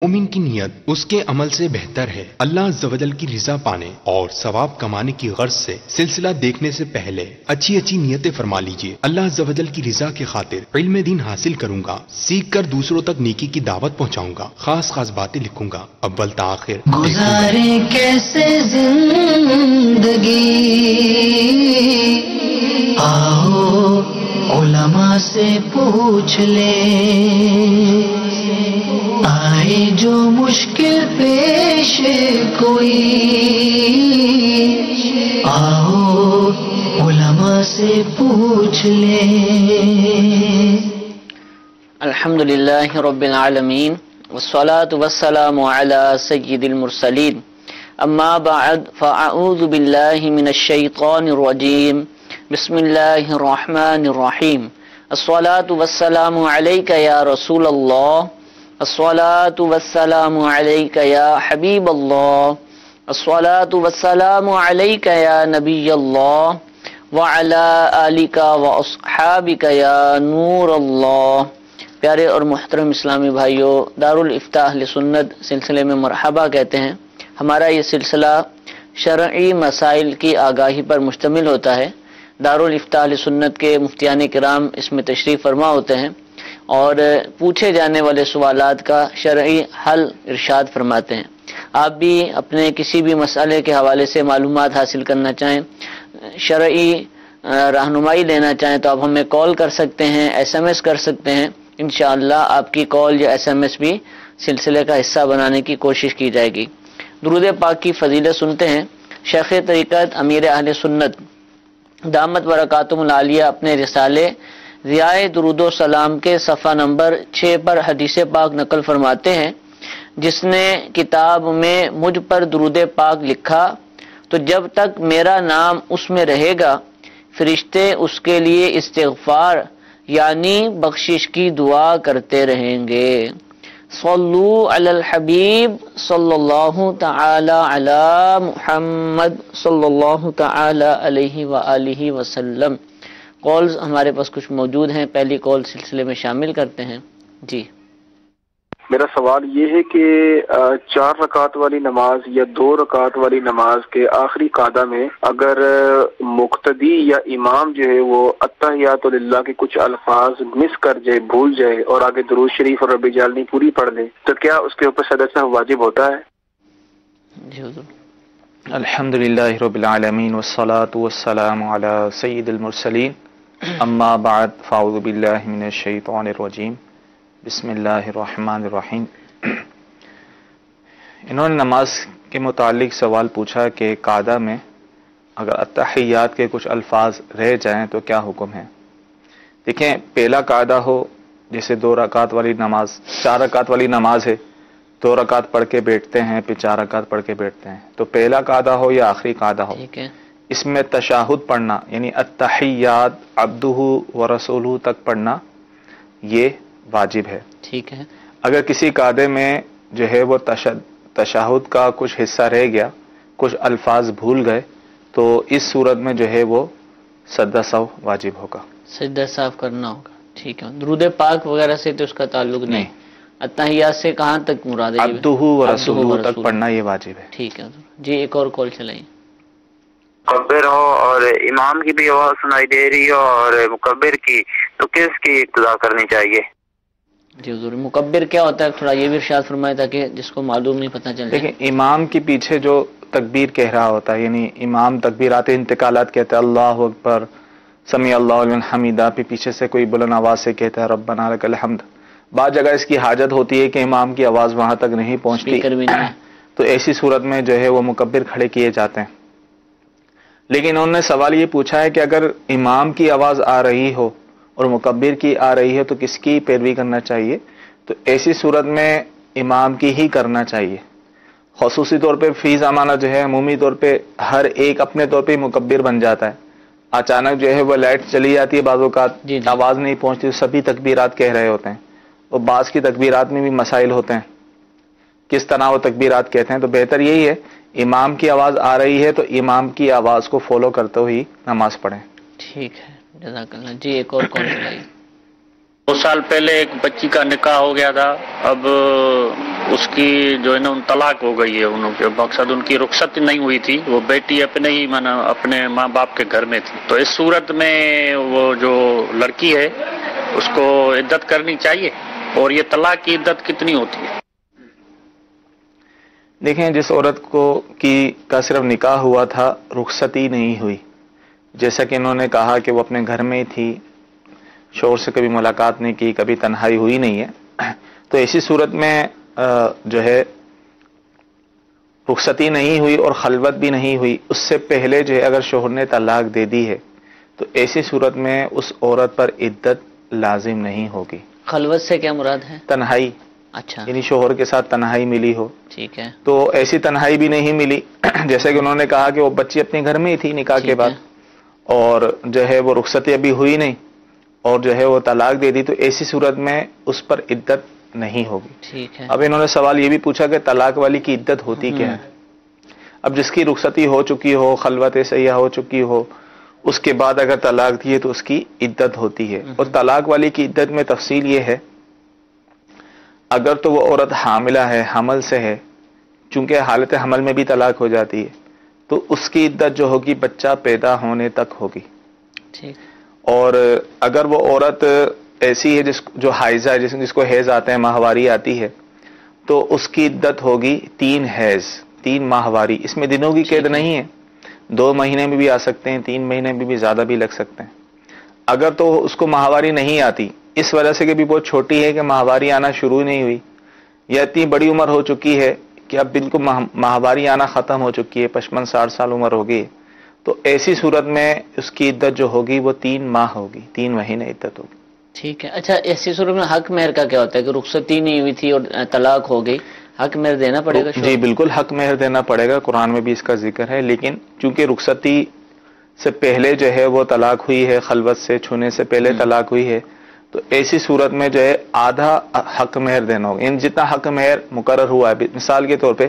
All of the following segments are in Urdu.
مومن کی نیت اس کے عمل سے بہتر ہے۔ اللہ عز و جل کی رضا پانے اور ثواب کمانے کی غرض سے سلسلہ دیکھنے سے پہلے اچھی اچھی نیتیں فرما لیجئے۔ اللہ عز و جل کی رضا کے خاطر علم دین حاصل کروں گا، سیکھ کر دوسروں تک نیکی کی دعوت پہنچاؤں گا، خاص خاص باتیں لکھوں گا، اول تا آخر گزارے کیسے زندگی، آؤ علماء سے پوچھ لے، آئے جو مشکل پیش کوئی، آؤ علماء سے پوچھ لے۔ الحمدللہ رب العالمین والصلاة والسلام علی سید المرسلین، اما بعد فاعوذ باللہ من الشیطان الرجیم، بسم اللہ الرحمن الرحیم۔ الصلاة والسلام علیک یا رسول اللہ، الصلاة والسلام علیک یا حبیب اللہ، الصلاة والسلام علیک یا نبی اللہ، وعلی آلک واصحابک یا نور اللہ۔ پیارے اور محترم اسلامی بھائیوں، دارالافتاء اہل سنت سلسلے میں مرحبا کہتے ہیں۔ ہمارا یہ سلسلہ شرعی مسائل کی آگاہی پر مشتمل ہوتا ہے۔ دارالافتاء اہل سنت کے مفتیان کرام اس میں تشریف فرما ہوتے ہیں اور پوچھے جانے والے سوالات کا شرعی حل ارشاد فرماتے ہیں۔ آپ بھی اپنے کسی بھی مسئلے کے حوالے سے معلومات حاصل کرنا چاہیں، شرعی رہنمائی لینا چاہیں تو آپ ہمیں کال کر سکتے ہیں، ایس ایم ایس کر سکتے ہیں۔ انشاءاللہ آپ کی کال یا ایس ایم ایس بھی سلسلے کا حصہ بنانے کی کوشش کی جائے گی۔ درود پاک کی فضیلت سنتے ہیں۔ شیخ طریقت امیر اہل سنت دامت برکاتہم العالیہ اپنے رسالے ضیاء درود و سلام کے صفحہ نمبر 6 پر حدیث پاک نقل فرماتے ہیں، جس نے کتاب میں مجھ پر درود پاک لکھا تو جب تک میرا نام اس میں رہے گا فرشتے اس کے لیے استغفار یعنی بخشش کی دعا کرتے رہیں گے۔ صلو علی الحبیب صلی اللہ تعالی علی محمد صلی اللہ تعالی علیہ وآلہ وسلم۔ کالز ہمارے پاس کچھ موجود ہیں، پہلی کال سلسلے میں شامل کرتے ہیں۔ جی، میرا سوال یہ ہے کہ 4 رکعت والی نماز یا 2 رکعت والی نماز کے آخری قعدہ میں اگر مقتدی یا امام جو ہے وہ التحیات للہ کے کچھ الفاظ مس کر جائے، بھول جائے اور آگے درود شریف اور رب جعلنی پوری پڑھ لے تو کیا اس کے اوپر سجدہ سہو واجب ہوتا ہے؟ جی حضور۔ الحمدللہ رب العالمین والصلاة والسلام علی سید المرسلین، اما بعد فاعوذ باللہ من الشیطان الرجیم، بسم اللہ الرحمن الرحیم۔ انہوں نے نماز کے متعلق سوال پوچھا کہ قعدہ میں اگر التحیات کے کچھ الفاظ رہ جائیں تو کیا حکم ہے؟ دیکھیں، پہلا قعدہ ہو جیسے 2 رکعت والی نماز، 4 رکعت والی نماز ہے، 2 رکعت پڑھ کے بیٹھتے ہیں پھر 4 رکعت پڑھ کے بیٹھتے ہیں، تو پہلا قعدہ ہو یا آخری قعدہ ہو، ٹھیک ہے، اس میں تشہد پڑھنا یعنی التحیات عبدہ ورسولہ تک پڑھنا یہ واجب ہے۔ ٹھیک ہے، اگر کسی قعدے میں جو ہے وہ تشہد کا کچھ حصہ رہ گیا، کچھ الفاظ بھول گئے، تو اس صورت میں جو ہے وہ سجدہ سہو واجب ہوگا، سجدہ صاف کرنا ہوگا۔ ٹھیک ہے، درود پاک وغیرہ سے تو اس کا تعلق نہیں، التحیات سے کہاں تک مراد ہے؟ عبدہ ورسولہ تک پڑھنا یہ واجب ہے۔ ٹھیک ہے جی، ایک اور کال چلائیں۔ مکبر ہو اور امام کی بھی آواز سنائی دے رہی ہو اور مکبر کی، تو کس کی اقتدا کرنی چاہیے؟ جی حضور، مکبر کیا ہوتا ہے تھوڑا یہ بھی ارشاد فرمائے تاکہ جس کو معلوم نہیں پتہ چل جائے۔ لیکن امام کے پیچھے جو تکبیر کہہ رہا ہوتا ہے، یعنی امام تکبیرات انتقالات کہتا ہے، اللہ اکبر، سمیع اللہ لمن حمیدہ، پھر پیچھے سے کوئی بلند آواز سے کہتا ہے ربنا لک الحمد۔ بعض جگہ اس کی حاجت ہوتی ہے کہ امام کی آواز وہاں تک نہیں پہنچتی، اسپیکر بھی نہیں، تو ایسی صورت میں جو ہے وہ مکبر کھڑے کیے جاتے ہیں۔ لیکن انہوں نے سوال یہ پوچھا ہے کہ اگر امام کی آواز آ رہی ہو اور مکبر کی آ رہی ہے تو کس کی پیروی کرنا چاہیے؟ تو ایسی صورت میں امام کی ہی کرنا چاہیے۔ خصوصی طور پہ فی زمانہ جو ہے عمومی طور پہ ہر ایک اپنے طور پہ مکبر بن جاتا ہے، اچانک جو ہے وہ لائٹ چلی جاتی ہے، بعض اوقات آواز نہیں پہنچتی، سبھی تکبیرات کہہ رہے ہوتے ہیں، اور بعض کی تکبیرات میں بھی مسائل ہوتے ہیں کس طرح وہ تکبیرات کہتے ہیں۔ تو بہتر یہی ہے امام کی آواز آ رہی ہے تو امام کی آواز کو فالو کرتے ہوئی نماز پڑھیں۔ ٹھیک ہے، جزاک اللہ۔ جی، ایک اور کال چلائیے۔ 2 سال پہلے ایک بچی کا نکاح ہو گیا تھا، اب اس کی جو ہے نا طلاق ہو گئی ہے، انہوں کے مقصد ان کی رخصت نہیں ہوئی تھی، وہ بیٹی اپنے ماں باپ کے گھر میں تھی، تو اس صورت میں وہ جو لڑکی ہے اس کو عدت کرنی چاہیے، اور یہ طلاق کی عدت کتنی ہوتی ہے؟ دیکھیں، جس عورت کا صرف نکاح ہوا تھا، رخصتی نہیں ہوئی، جیسا کہ انہوں نے کہا کہ وہ اپنے گھر میں تھی، شوہر سے کبھی ملاقات نہیں کی، کبھی تنہائی ہوئی نہیں ہے، تو ایسی صورت میں جو ہے رخصتی نہیں ہوئی اور خلوت بھی نہیں ہوئی، اس سے پہلے جو ہے اگر شوہر نے طلاق دے دی ہے تو ایسی صورت میں اس عورت پر عدت لازم نہیں ہوگی۔ خلوت سے کیا مراد ہے؟ تنہائی، اچھا، یعنی شوہر کے ساتھ تنہائی ملی ہو، ٹھیک ہے، تو ایسی تنہائی بھی نہیں ملی، جیسے کہ انہوں نے کہا کہ وہ بچی اپنے گھر میں ہی تھی نکاح کے بعد، اور جو ہے وہ رخصتی ابھی ہوئی نہیں اور جو ہے وہ طلاق دے دی، تو ایسی صورت میں اس پر عدت نہیں ہوگی۔ ٹھیک ہے، اب انہوں نے سوال یہ بھی پوچھا کہ طلاق والی کی عدت ہوتی کیا ہے؟ اب جس کی رخصتی ہو چکی ہو، خلوت سیاح ہو چکی ہو، اس کے بعد اگر طلاق دیے تو اس کی عدت ہوتی ہے، اور طلاق والی کی عدت میں تفصیل یہ ہے، اگر تو وہ عورت حاملہ ہے، حمل سے ہے، چونکہ حالت حمل میں بھی طلاق ہو جاتی ہے، تو اس کی عدت جو ہوگی بچہ پیدا ہونے تک ہوگی۔ ٹھیک، اور اگر وہ عورت ایسی ہے جو حائضہ ہے، جس کو حیض آتے ہیں، ماہواری آتی ہے، تو اس کی عدت ہوگی 3 حیض، 3 ماہواری، اس میں دنوں کی قید نہیں ہے، 2 مہینے میں بھی آ سکتے ہیں، 3 مہینے میں بھی زیادہ بھی لگ سکتے ہیں۔ اگر تو اس کو ماہواری نہیں آتی، اس وجہ سے کہ بھی بہت چھوٹی ہے کہ ماہواری آنا شروع نہیں ہوئی، یا اتنی بڑی عمر ہو چکی ہے کہ اب بالکل ماہواری آنا ختم ہو چکی ہے، 55 60 سال عمر ہو گئی، تو ایسی صورت میں اس کی عدت جو ہوگی وہ 3 ماہ ہوگی، 3 مہینے عدت ہوگی۔ ٹھیک ہے، اچھا، ایسی صورت میں حق مہر کا کیا ہوتا ہے کہ رخصتی نہیں ہوئی تھی اور طلاق ہو گئی، حق مہر دینا پڑے گا؟ جی بالکل، حق مہر دینا پڑے گا، قرآن میں بھی اس کا ذکر ہے، لیکن چونکہ رخصتی سے پہلے جو ہے وہ طلاق ہوئی ہے، خلوت سے چھونے سے پہلے طلاق ہوئی ہے، تو ایسی صورت میں جو ہے آدھا حق مہر دینا ہوگا، یعنی جتنا حق مہر مقرر ہوا ہے، مثال کے طور پہ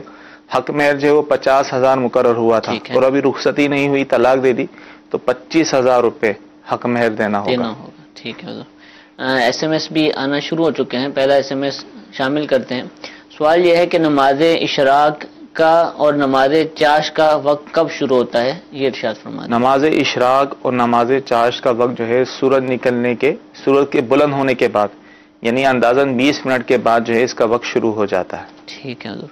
حق مہر جو ہے وہ 50,000 مقرر ہوا تھا اور ابھی رخصتی نہیں ہوئی، طلاق دے دی، تو 25,000 روپے حق مہر دینا ہوگا۔ ٹھیک ہے، ایس ایم ایس بھی آنا شروع ہو چکے ہیں، پہلا ایس ایم ایس شامل کرتے ہیں۔ سوال یہ ہے کہ نماز اشراق کا اور نماز چاش کا وقت کب شروع ہوتا ہے، یہ ارشاد فرمائیں۔ نماز اشراق اور نماز چاش کا وقت جو ہے سورج کے بلند ہونے کے بعد، یعنی اندازاً 20 منٹ کے بعد جو ہے اس کا وقت شروع ہو جاتا ہے۔ ٹھیک ہے حضور۔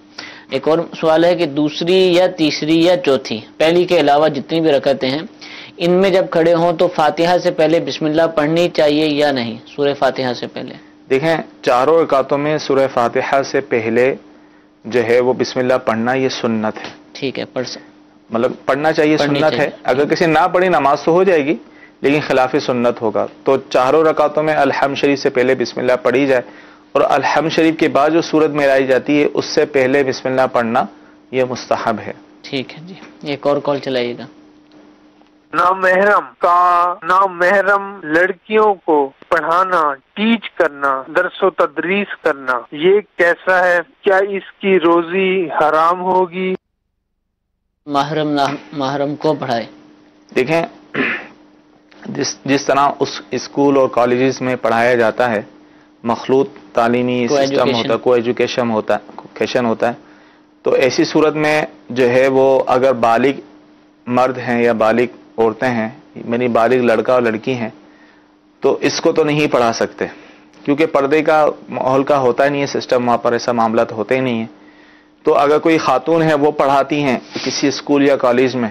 ایک اور سوال ہے کہ دوسری یا تیسری یا چوتھی، پہلی کے علاوہ جتنی بھی رکعتیں ہیں، ان میں جب کھڑے ہوں تو فاتحہ سے پہلے بسم اللہ پڑھنی چاہیے یا نہیں، سورہ فاتحہ سے پہلے؟ دیکھیں، چاروں رکعتوں میں سورہ فاتحہ سے پہلے جو ہے وہ بسم اللہ پڑھنا یہ سنت ہے۔ ٹھیک ہے، مطلب پڑھنا چاہیے، سنت ہے، اگر کسی نہ پڑھی نماز تو ہو جائے گی لیکن خلاف سنت ہوگا، تو چاروں رکعتوں میں الحمد شریف سے پہلے بسم اللہ پڑھی جائے، اور الحمد شریف کے بعد جو سورت ملائی جاتی ہے اس سے پہلے بسم اللہ پڑھنا یہ مستحب ہے۔ ٹھیک ہے جی، ایک اور کال چلائیے گا۔ نامحرم لڑکیوں کو پڑھانا، ٹیچ کرنا، درس و تدریس کرنا، یہ کیسا ہے؟ کیا اس کی روزی حرام ہوگی؟ محرم کو پڑھائے؟ دیکھیں، جس طرح اس اسکول اور کالجز میں پڑھایا جاتا ہے، مخلوط تعلیمی سسٹم ہوتا ہے، کو ایجوکیشن ہوتا ہے، تو ایسی صورت میں جو ہے وہ اگر بالغ مرد ہیں یا بالغ عورتیں ہیں، یعنی بالغ لڑکا اور لڑکی ہیں، تو اس کو تو نہیں پڑھا سکتے، کیونکہ پردے کا ماحول کا ہوتا ہی نہیں ہے سسٹم، وہاں پر ایسا معاملات ہوتے ہی نہیں ہیں۔ تو اگر کوئی خاتون ہے وہ پڑھاتی ہیں کسی اسکول یا کالج میں،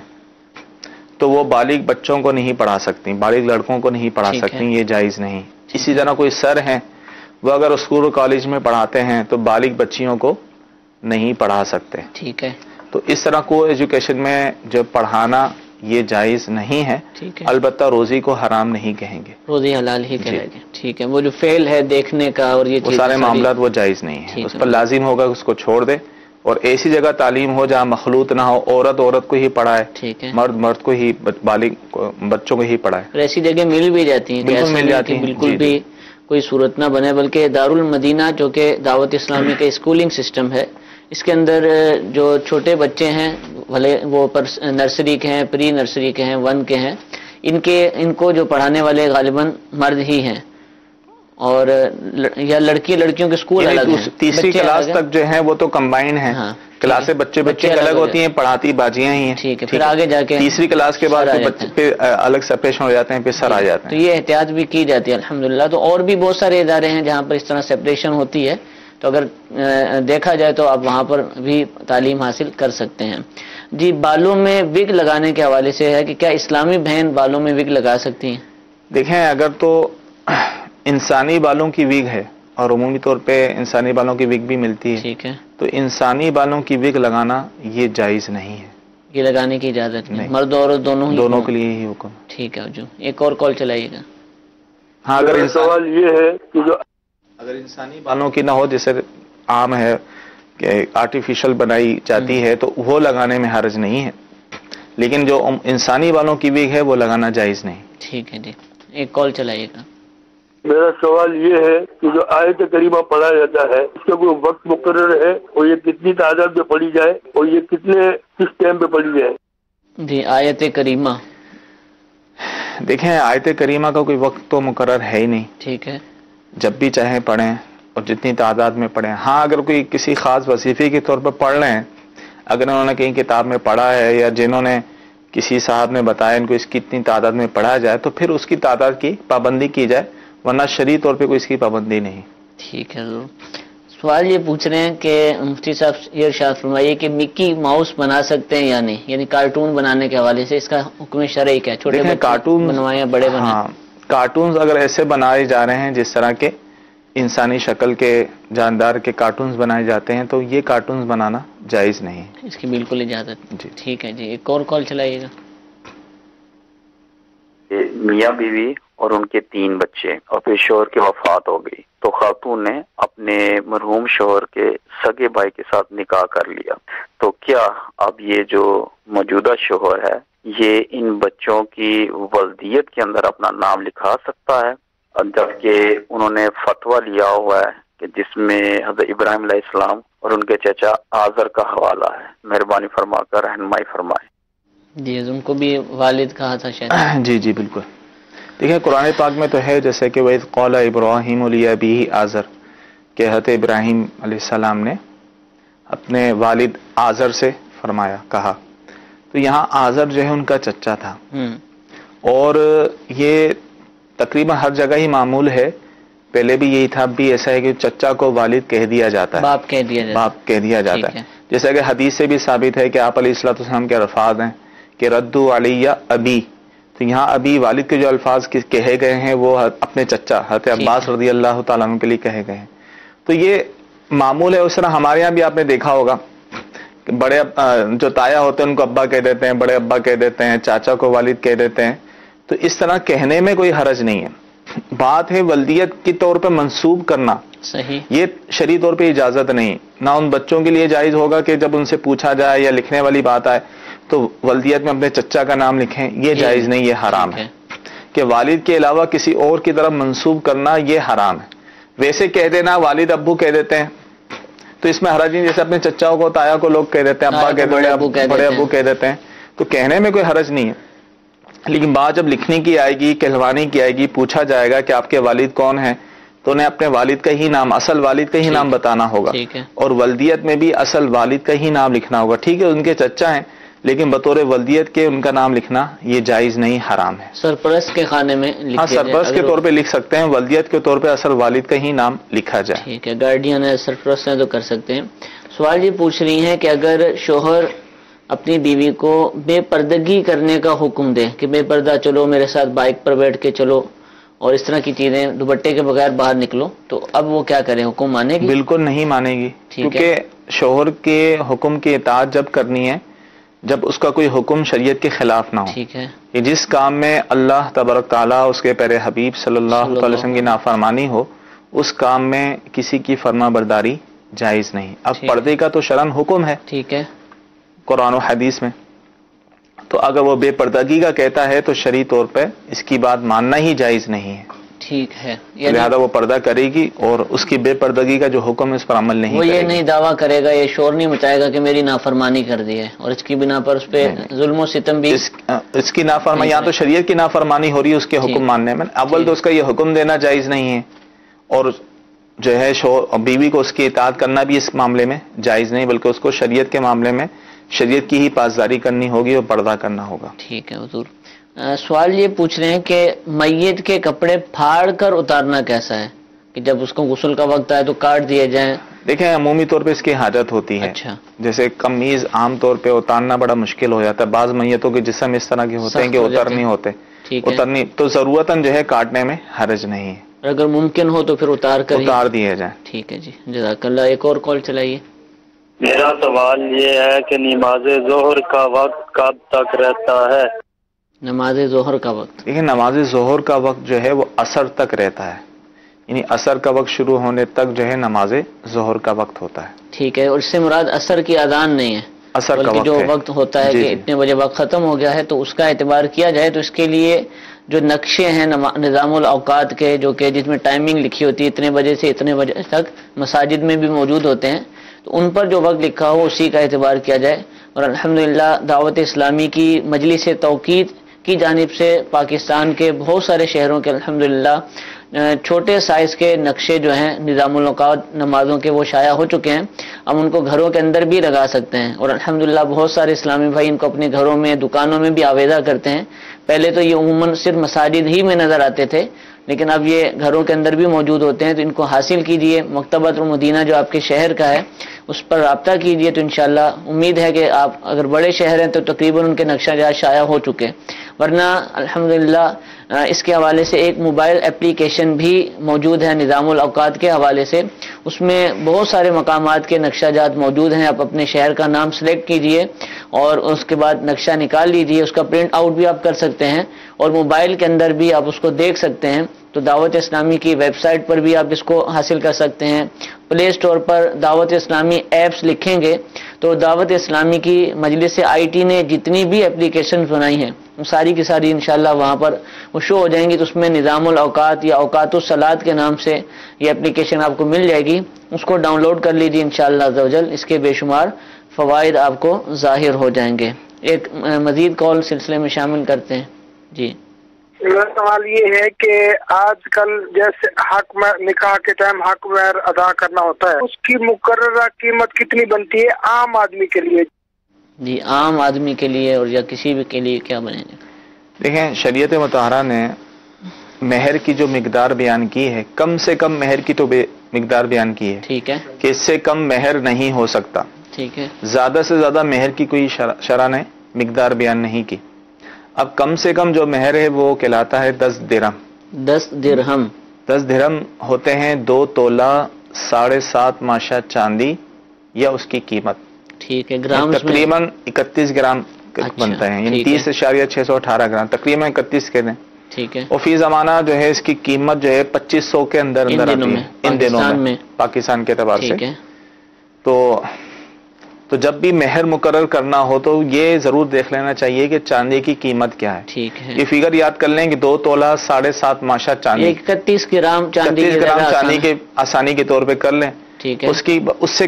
تو وہ بالغ بچوں کو نہیں پڑھا سکتی، بالغ لڑکوں کو نہیں پڑھا سکتی، یہ جائز نہیں۔ اسی طرح کوئی سر ہیں، وہ اگر اسکول اور کالج میں پڑھاتے ہیں تو بالغ بچیوں کو نہیں پڑھا سکتے۔ ٹھیک ہے، تو اس طرح کو ایجوکیشن میں جب پڑھانا یہ جائز نہیں ہے، البتہ روزی کو حرام نہیں کہیں گے، روزی حلال ہی کہیں گے۔ ٹھیک ہے، وہ جو فعل ہے دیکھنے کا اور یہ سارے معاملات وہ جائز نہیں ہیں، اس پر لازم ہوگا اس کو چھوڑ دے، اور ایسی جگہ تعلیم ہو جہاں مخلوط نہ ہو، عورت کو ہی پڑھائے، مرد کو ہی، بالغ بچوں کو ہی پڑھائے۔ اور ایسی جگہ مل بھی جاتی ہیں، بالکل مل جاتی ہیں، بالکل بھی کوئی صورت نہ بنے، بلکہ دارالمدینہ جو کہ دعوت اسلامی کا اسکولنگ سسٹم ہے، اس کے اندر جو چھوٹے بچے ہیں، بھلے وہ نرسری کے ہیں، پری نرسری کے ہیں، 1 کے ہیں، ان کو جو پڑھانے والے غالباً مرد ہی ہیں، اور یا لڑکیوں کے اسکول الگ ہیں، تیسری کلاس تک جو ہیں وہ تو کمبائنڈ ہیں، کلاسیں بچے الگ ہوتی ہیں، پڑھاتی باجیاں ہی ہیں، ٹھیک ہے، پھر آگے جا کے تیسری کلاس کے بعد پھر الگ سپریشن ہو جاتے ہیں، پھر سر آ جاتے ہیں. تو یہ احتیاط بھی کی جاتی ہے الحمدللہ. تو اور بھی بہت سارے ادارے ہیں جہاں پر اس طرح سپریشن ہوتی ہے، تو اگر دیکھا جائے تو آپ وہاں پر بھی تعلیم حاصل کر سکتے ہیں. جی، بالوں میں وگ لگانے کے حوالے سے ہے کہ کیا اسلامی بہن بالوں میں وگ لگا سکتی ہیں؟ دیکھیں، اگر تو انسانی بالوں کی وگ ہے، اور عمومی طور پہ انسانی بالوں کی وگ بھی ملتی ہے، ٹھیک ہے، تو انسانی بالوں کی وگ لگانا یہ جائز نہیں ہے، یہ لگانے کی اجازت نہیں، مرد اور عورت دونوں کے لیے ہی حکم. ٹھیک ہے. جو ایک اور کال چلائیے گا. ہاں، اگر سوال یہ ہے کہ جو اگر انسانی بالوں کی نہ ہو، جیسے عام ہے کہ آرٹیفیشل بنائی جاتی ہے، تو وہ لگانے میں حرج نہیں ہے، لیکن جو انسانی بالوں کی وگ ہے وہ لگانا جائز نہیں. ٹھیک ہے جی، ایک کال چلائیے گا. میرا سوال یہ ہے کہ جو آیت کریمہ پڑھا جاتا ہے اس کا کوئی وقت مقرر ہے، اور یہ کتنی تعداد میں پڑھی جائے، اور یہ کس ٹائم پہ پڑھی جائے؟ جی، آیت کریمہ، دیکھیں، آیت کریمہ کا کوئی وقت تو مقرر ہے ہی نہیں، ٹھیک ہے، جب بھی چاہیں پڑھیں اور جتنی تعداد میں پڑھیں. ہاں، اگر کوئی کسی خاص وظیفے کے طور پر پڑھ رہے ہیں، اگر انہوں نے کہیں کتاب میں پڑھا ہے یا جنہوں نے کسی صاحب نے بتایا ان کو اس کی اتنی تعداد میں پڑھا جائے، تو پھر اس کی تعداد کی پابندی کی جائے، ورنہ شرعی طور پہ کوئی اس کی پابندی نہیں. ٹھیک ہے. سوال یہ پوچھ رہے ہیں کہ مفتی صاحب یہ ارشاد فرمائیے کہ مکی ماؤس بنا سکتے ہیں یا نہیں، یعنی کارٹون بنانے کے حوالے سے اس کا حکم شرعی کیا ہے؟ چھوٹے بچے کارٹون بنوائیں یا بڑے بنائیں؟ ہاں، کارٹونز اگر ایسے بنائے جا رہے ہیں جس طرح کے انسانی شکل کے جاندار کے کارٹونز بنائے جاتے ہیں، تو یہ کارٹونز بنانا جائز نہیں ہے، اس کی بالکل اجازت. جی، ٹھیک ہے جی، ایک اور کال چلائیے گا. میاں بیوی اور ان کے 3 بچے، اور پھر شوہر کی وفات ہو گئی، تو خاتون نے اپنے مرحوم شوہر کے سگے بھائی کے ساتھ نکاح کر لیا، تو کیا اب یہ جو موجودہ شوہر ہے یہ ان بچوں کی ولدیت کے اندر اپنا نام لکھا سکتا ہے؟ جبکہ انہوں نے فتویٰ لیا ہوا ہے کہ جس میں حضرت ابراہیم علیہ السلام اور ان کے چچا آزر کا حوالہ ہے. مہربانی فرما کر رہنمائی فرمائیں. جی، ان کو بھی والد کہا تھا شاید. جی بالکل. دیکھیں، قرآن پاک میں تو ہے جیسے کہ وَإِذْ قَالَ إِبْرَاهِيمُ لِأَبِيهِ آزر، کہ حضرت ابراہیم علیہ السلام نے اپنے والد آزر سے فرمایا، کہا. تو یہاں آزر جو ہے ان کا چچا تھا، اور یہ تقریباً ہر جگہ ہی معمول ہے، پہلے بھی یہی تھا، اب بھی ایسا ہے کہ چچا کو والد کہہ دیا جاتا ہے، باپ کہہ دیا جاتا ہے. جیسا کہ حدیث سے بھی ثابت ہے کہ آپ علیہ الصلوۃ والسلام کے الفاظ ہیں کہ ردو علیہ ابی، تو یہاں ابی والد کے جو الفاظ کہے گئے ہیں وہ اپنے چچا حضرت عباس رضی اللہ تعالیٰ عنہ کے لیے کہے گئے ہیں. تو یہ معمول ہے. اس طرح ہمارے یہاں بھی آپ نے دیکھا ہوگا کہ بڑے جو تایا ہوتے ہیں ان کو ابا کہہ دیتے ہیں، بڑے ابا کہہ دیتے ہیں، چاچا کو والد کہہ دیتے ہیں. تو اس طرح کہنے میں کوئی حرج نہیں ہے. بات ہے ولدیت کے طور پہ منسوب کرنا، صحیح، یہ شرعی طور پہ اجازت نہیں. نہ ان بچوں کے لیے جائز ہوگا کہ جب ان سے پوچھا جائے یا لکھنے والی بات آئے تو ولدیت میں اپنے چچا کا نام لکھیں، یہ جائز نہیں، یہ حرام ہے. کہ والد کے علاوہ کسی اور کی طرف منسوب کرنا یہ حرام ہے. ویسے کہہ دینا والد ابو کہہ دیتے ہیں تو اس میں حرج نہیں، جیسے اپنے چچاؤں کو تایا کو لوگ کہہ دیتے ہیں، ابا کہہ دیتے ہیں، بڑے ابو کہہ دیتے ہیں، تو کہنے میں کوئی حرج نہیں ہے. لیکن بات جب لکھنے کی آئے گی، کہلوانے کی آئے گی، پوچھا جائے گا کہ آپ کے والد کون ہیں، تو انہیں اپنے والد کا ہی نام، اصل والد کا ہی نام بتانا ہوگا. اور ولدیت میں بھی اصل والد کا ہی نام لکھنا ہوگا. ٹھیک ہے ان کے چچا ہیں لیکن بطور ولدیت کے ان کا نام لکھنا یہ جائز نہیں، حرام ہے. سرپرست کے خانے میں ہاں، سرپرست کے طور پہ لکھ سکتے ہیں، ولدیت کے طور پہ اصل والد کا ہی نام لکھا جائے. ٹھیک ہے، گارڈین ہے، سرپرست ہے تو کر سکتے ہیں. سوال یہ پوچھ رہی ہیں کہ اگر شوہر اپنی بیوی کو بے پردگی کرنے کا حکم دے کہ بے پردہ چلو، میرے ساتھ بائک پر بیٹھ کے چلو اور اس طرح کی چیزیں، دوپٹے کے بغیر باہر نکلو، تو اب وہ کیا کریں؟ حکم مانے گی؟ بالکل نہیں مانے گی، کیونکہ شوہر کے حکم کی اطاعت جب کرنی ہے جب اس کا کوئی حکم شریعت کے خلاف نہ ہو. ٹھیک ہے، کہ جس کام میں اللہ تبارک تعالیٰ اس کے پیارے حبیب صلی اللہ علیہ وسلم کی نافرمانی ہو، اس کام میں کسی کی فرما برداری جائز نہیں. اب پردے کا تو شرعاً حکم ہے، ٹھیک ہے، قرآن و حدیث میں. تو اگر وہ بے پردگی کا کہتا ہے تو شرعی طور پہ اس کی بات ماننا ہی جائز نہیں ہے. ٹھیک ہے، لہذا وہ پردہ کرے گی اور اس کی بے پردگی کا جو حکم ہے اس پر عمل نہیں وہ کرے یہ گی. نہیں دعویٰ کرے گا، یہ شور نہیں مچائے گا کہ میری نافرمانی کر دی ہے اور اس کی بنا پر اس پہ ظلم و ستم بھی. اس کی نافرمانی، یا تو شریعت کی نافرمانی ہو رہی ہے اس کے حکم ماننے میں. اول تو اس کا یہ حکم دینا جائز نہیں ہے، اور جو ہے شوہر اور بیوی کو اس کی اطاعت کرنا بھی اس معاملے میں جائز نہیں، بلکہ اس کو شریعت کے معاملے میں شریعت کی ہی پاسداری کرنی ہوگی اور پردہ کرنا ہوگا۔ ٹھیک ہے حضور، سوال یہ پوچھ رہے ہیں کہ میت کے کپڑے پھاڑ کر اتارنا کیسا ہے، کہ جب اس کو غسل کا وقت آئے تو کاٹ دیے جائیں؟ دیکھیں عمومی طور پہ اس کی حاجت ہوتی ہے، اچھا، جیسے قمیض عام طور پہ اتارنا بڑا مشکل ہو جاتا ہے، بعض میتوں کے جسم اس طرح کے ہوتے ہیں کہ اتر نہیں ہوتے، اترنی تو ضرورتاً جو ہے کاٹنے میں حرج نہیں ہے، اگر ممکن ہو تو پھر اتار دیے جائیں۔ ٹھیک ہے جی، جزاک اللہ۔ ایک اور کال چلائیے۔ میرا سوال یہ ہے کہ نماز ظہر کا وقت کب تک رہتا ہے؟ نماز ظہر کا وقت، دیکھیں نماز ظہر کا وقت جو ہے وہ عصر تک رہتا ہے، یعنی عصر کا وقت شروع ہونے تک جو ہے نماز ظہر کا وقت ہوتا ہے۔ ٹھیک ہے، اور اس سے مراد عصر کی اذان نہیں ہے، عصر کا بلکہ جو وقت وقت ہوتا ہے جی کہ اتنے بجے وقت ختم ہو گیا ہے تو اس کا اعتبار کیا جائے تو اس کے لیے جو نقشے ہیں نظام الاوقات کے، جو کہ جس میں ٹائمنگ لکھی ہوتی ہے اتنے بجے سے اتنے بجے تک، مساجد میں بھی موجود ہوتے ہیں، تو ان پر جو وقت لکھا ہو اسی کا اعتبار کیا جائے۔ اور الحمدللہ دعوت اسلامی کی مجلس توقید کی جانب سے پاکستان کے بہت سارے شہروں کے الحمدللہ چھوٹے سائز کے نقشے جو ہیں نظام الاوقات نمازوں کے وہ شائع ہو چکے ہیں، ہم ان کو گھروں کے اندر بھی لگا سکتے ہیں، اور الحمدللہ بہت سارے اسلامی بھائی ان کو اپنے گھروں میں دکانوں میں بھی آویزہ کرتے ہیں۔ پہلے تو یہ عموماً صرف مساجد ہی میں نظر آتے تھے، لیکن اب یہ گھروں کے اندر بھی موجود ہوتے ہیں، تو ان کو حاصل کیجئے۔ مکتبۃ المدینہ جو آپ کے شہر کا ہے اس پر رابطہ کیجئے، تو انشاءاللہ امید ہے کہ آپ اگر بڑے شہر ہیں تو تقریباً ان کے نقشہ جات شائع ہو چکے، ورنہ الحمدللہ اس کے حوالے سے ایک موبائل اپلیکیشن بھی موجود ہے نظام الاوقات کے حوالے سے، اس میں بہت سارے مقامات کے نقشہ جات موجود ہیں۔ آپ اپنے شہر کا نام سلیکٹ کیجئے اور اس کے بعد نقشہ نکال لیجئے، اس کا پرنٹ آؤٹ بھی آپ کر سکتے ہیں اور موبائل کے اندر بھی آپ اس کو دیکھ سکتے ہیں۔ تو دعوت اسلامی کی ویب سائٹ پر بھی آپ اس کو حاصل کر سکتے ہیں، پلے اسٹور پر دعوت اسلامی ایپس لکھیں گے تو دعوت اسلامی کی مجلس آئی ٹی نے جتنی بھی اپلیکیشن بنائی ہیں وہ ساری کی ساری انشاءاللہ وہاں پر وہ شو ہو جائیں گی، تو اس میں نظام الاوقات یا اوقات الصلاۃ کے نام سے یہ اپلیکیشن آپ کو مل جائے گی، اس کو ڈاؤن لوڈ کر لیجیے انشاءاللہ عزوجل، اس کے بے شمار فوائد آپ کو ظاہر ہو جائیں گے۔ ایک مزید کال سلسلے میں شامل کرتے ہیں جی۔ میرا سوال یہ ہے کہ آج کل جیسے حق میں نکاح کے ٹائم حق مہر ادا کرنا ہوتا ہے، اس کی مقررہ قیمت کتنی بنتی ہے عام آدمی کے لیے؟ جی عام آدمی کے لیے اور یا کسی بھی کے لیے کیا بنے گا؟ دیکھیں شریعت مطہرہ نے مہر کی جو مقدار بیان کی ہے، کم سے کم مہر کی تو مقدار بیان کی ہے، ٹھیک ہے، کہ اس سے کم مہر نہیں ہو سکتا، ٹھیک ہے، زیادہ سے زیادہ مہر کی کوئی شرع نے مقدار بیان نہیں کی۔ اب کم سے کم جو مہر ہے وہ کہلاتا ہے 10 درہم۔ 10 درہم 10 درہم ہوتے ہیں 2 تولہ 7.5 ماشا چاندی یا اس کی قیمت، ٹھیک ہے، گرام تقریباً 31 گرام بنتا ہے، یعنی 30.618 گرام، تقریباً 31 کے دیں، ٹھیک ہے، اور فی زمانہ جو ہے اس کی قیمت جو ہے 2500 کے اندر اندر آتی ہے ان دنوں میں پاکستان کے اعتبار سے۔ تو جب بھی مہر مقرر کرنا ہو تو یہ ضرور دیکھ لینا چاہیے کہ چاندی کی قیمت کیا ہے، ٹھیک ہے، یہ فگر یاد کر لیں کہ 2 تولہ 7.5 ماشا چاندی، 31 گرام چاندی کے آسانی کے طور پہ کر لیں، ٹھیک ہے، اس سے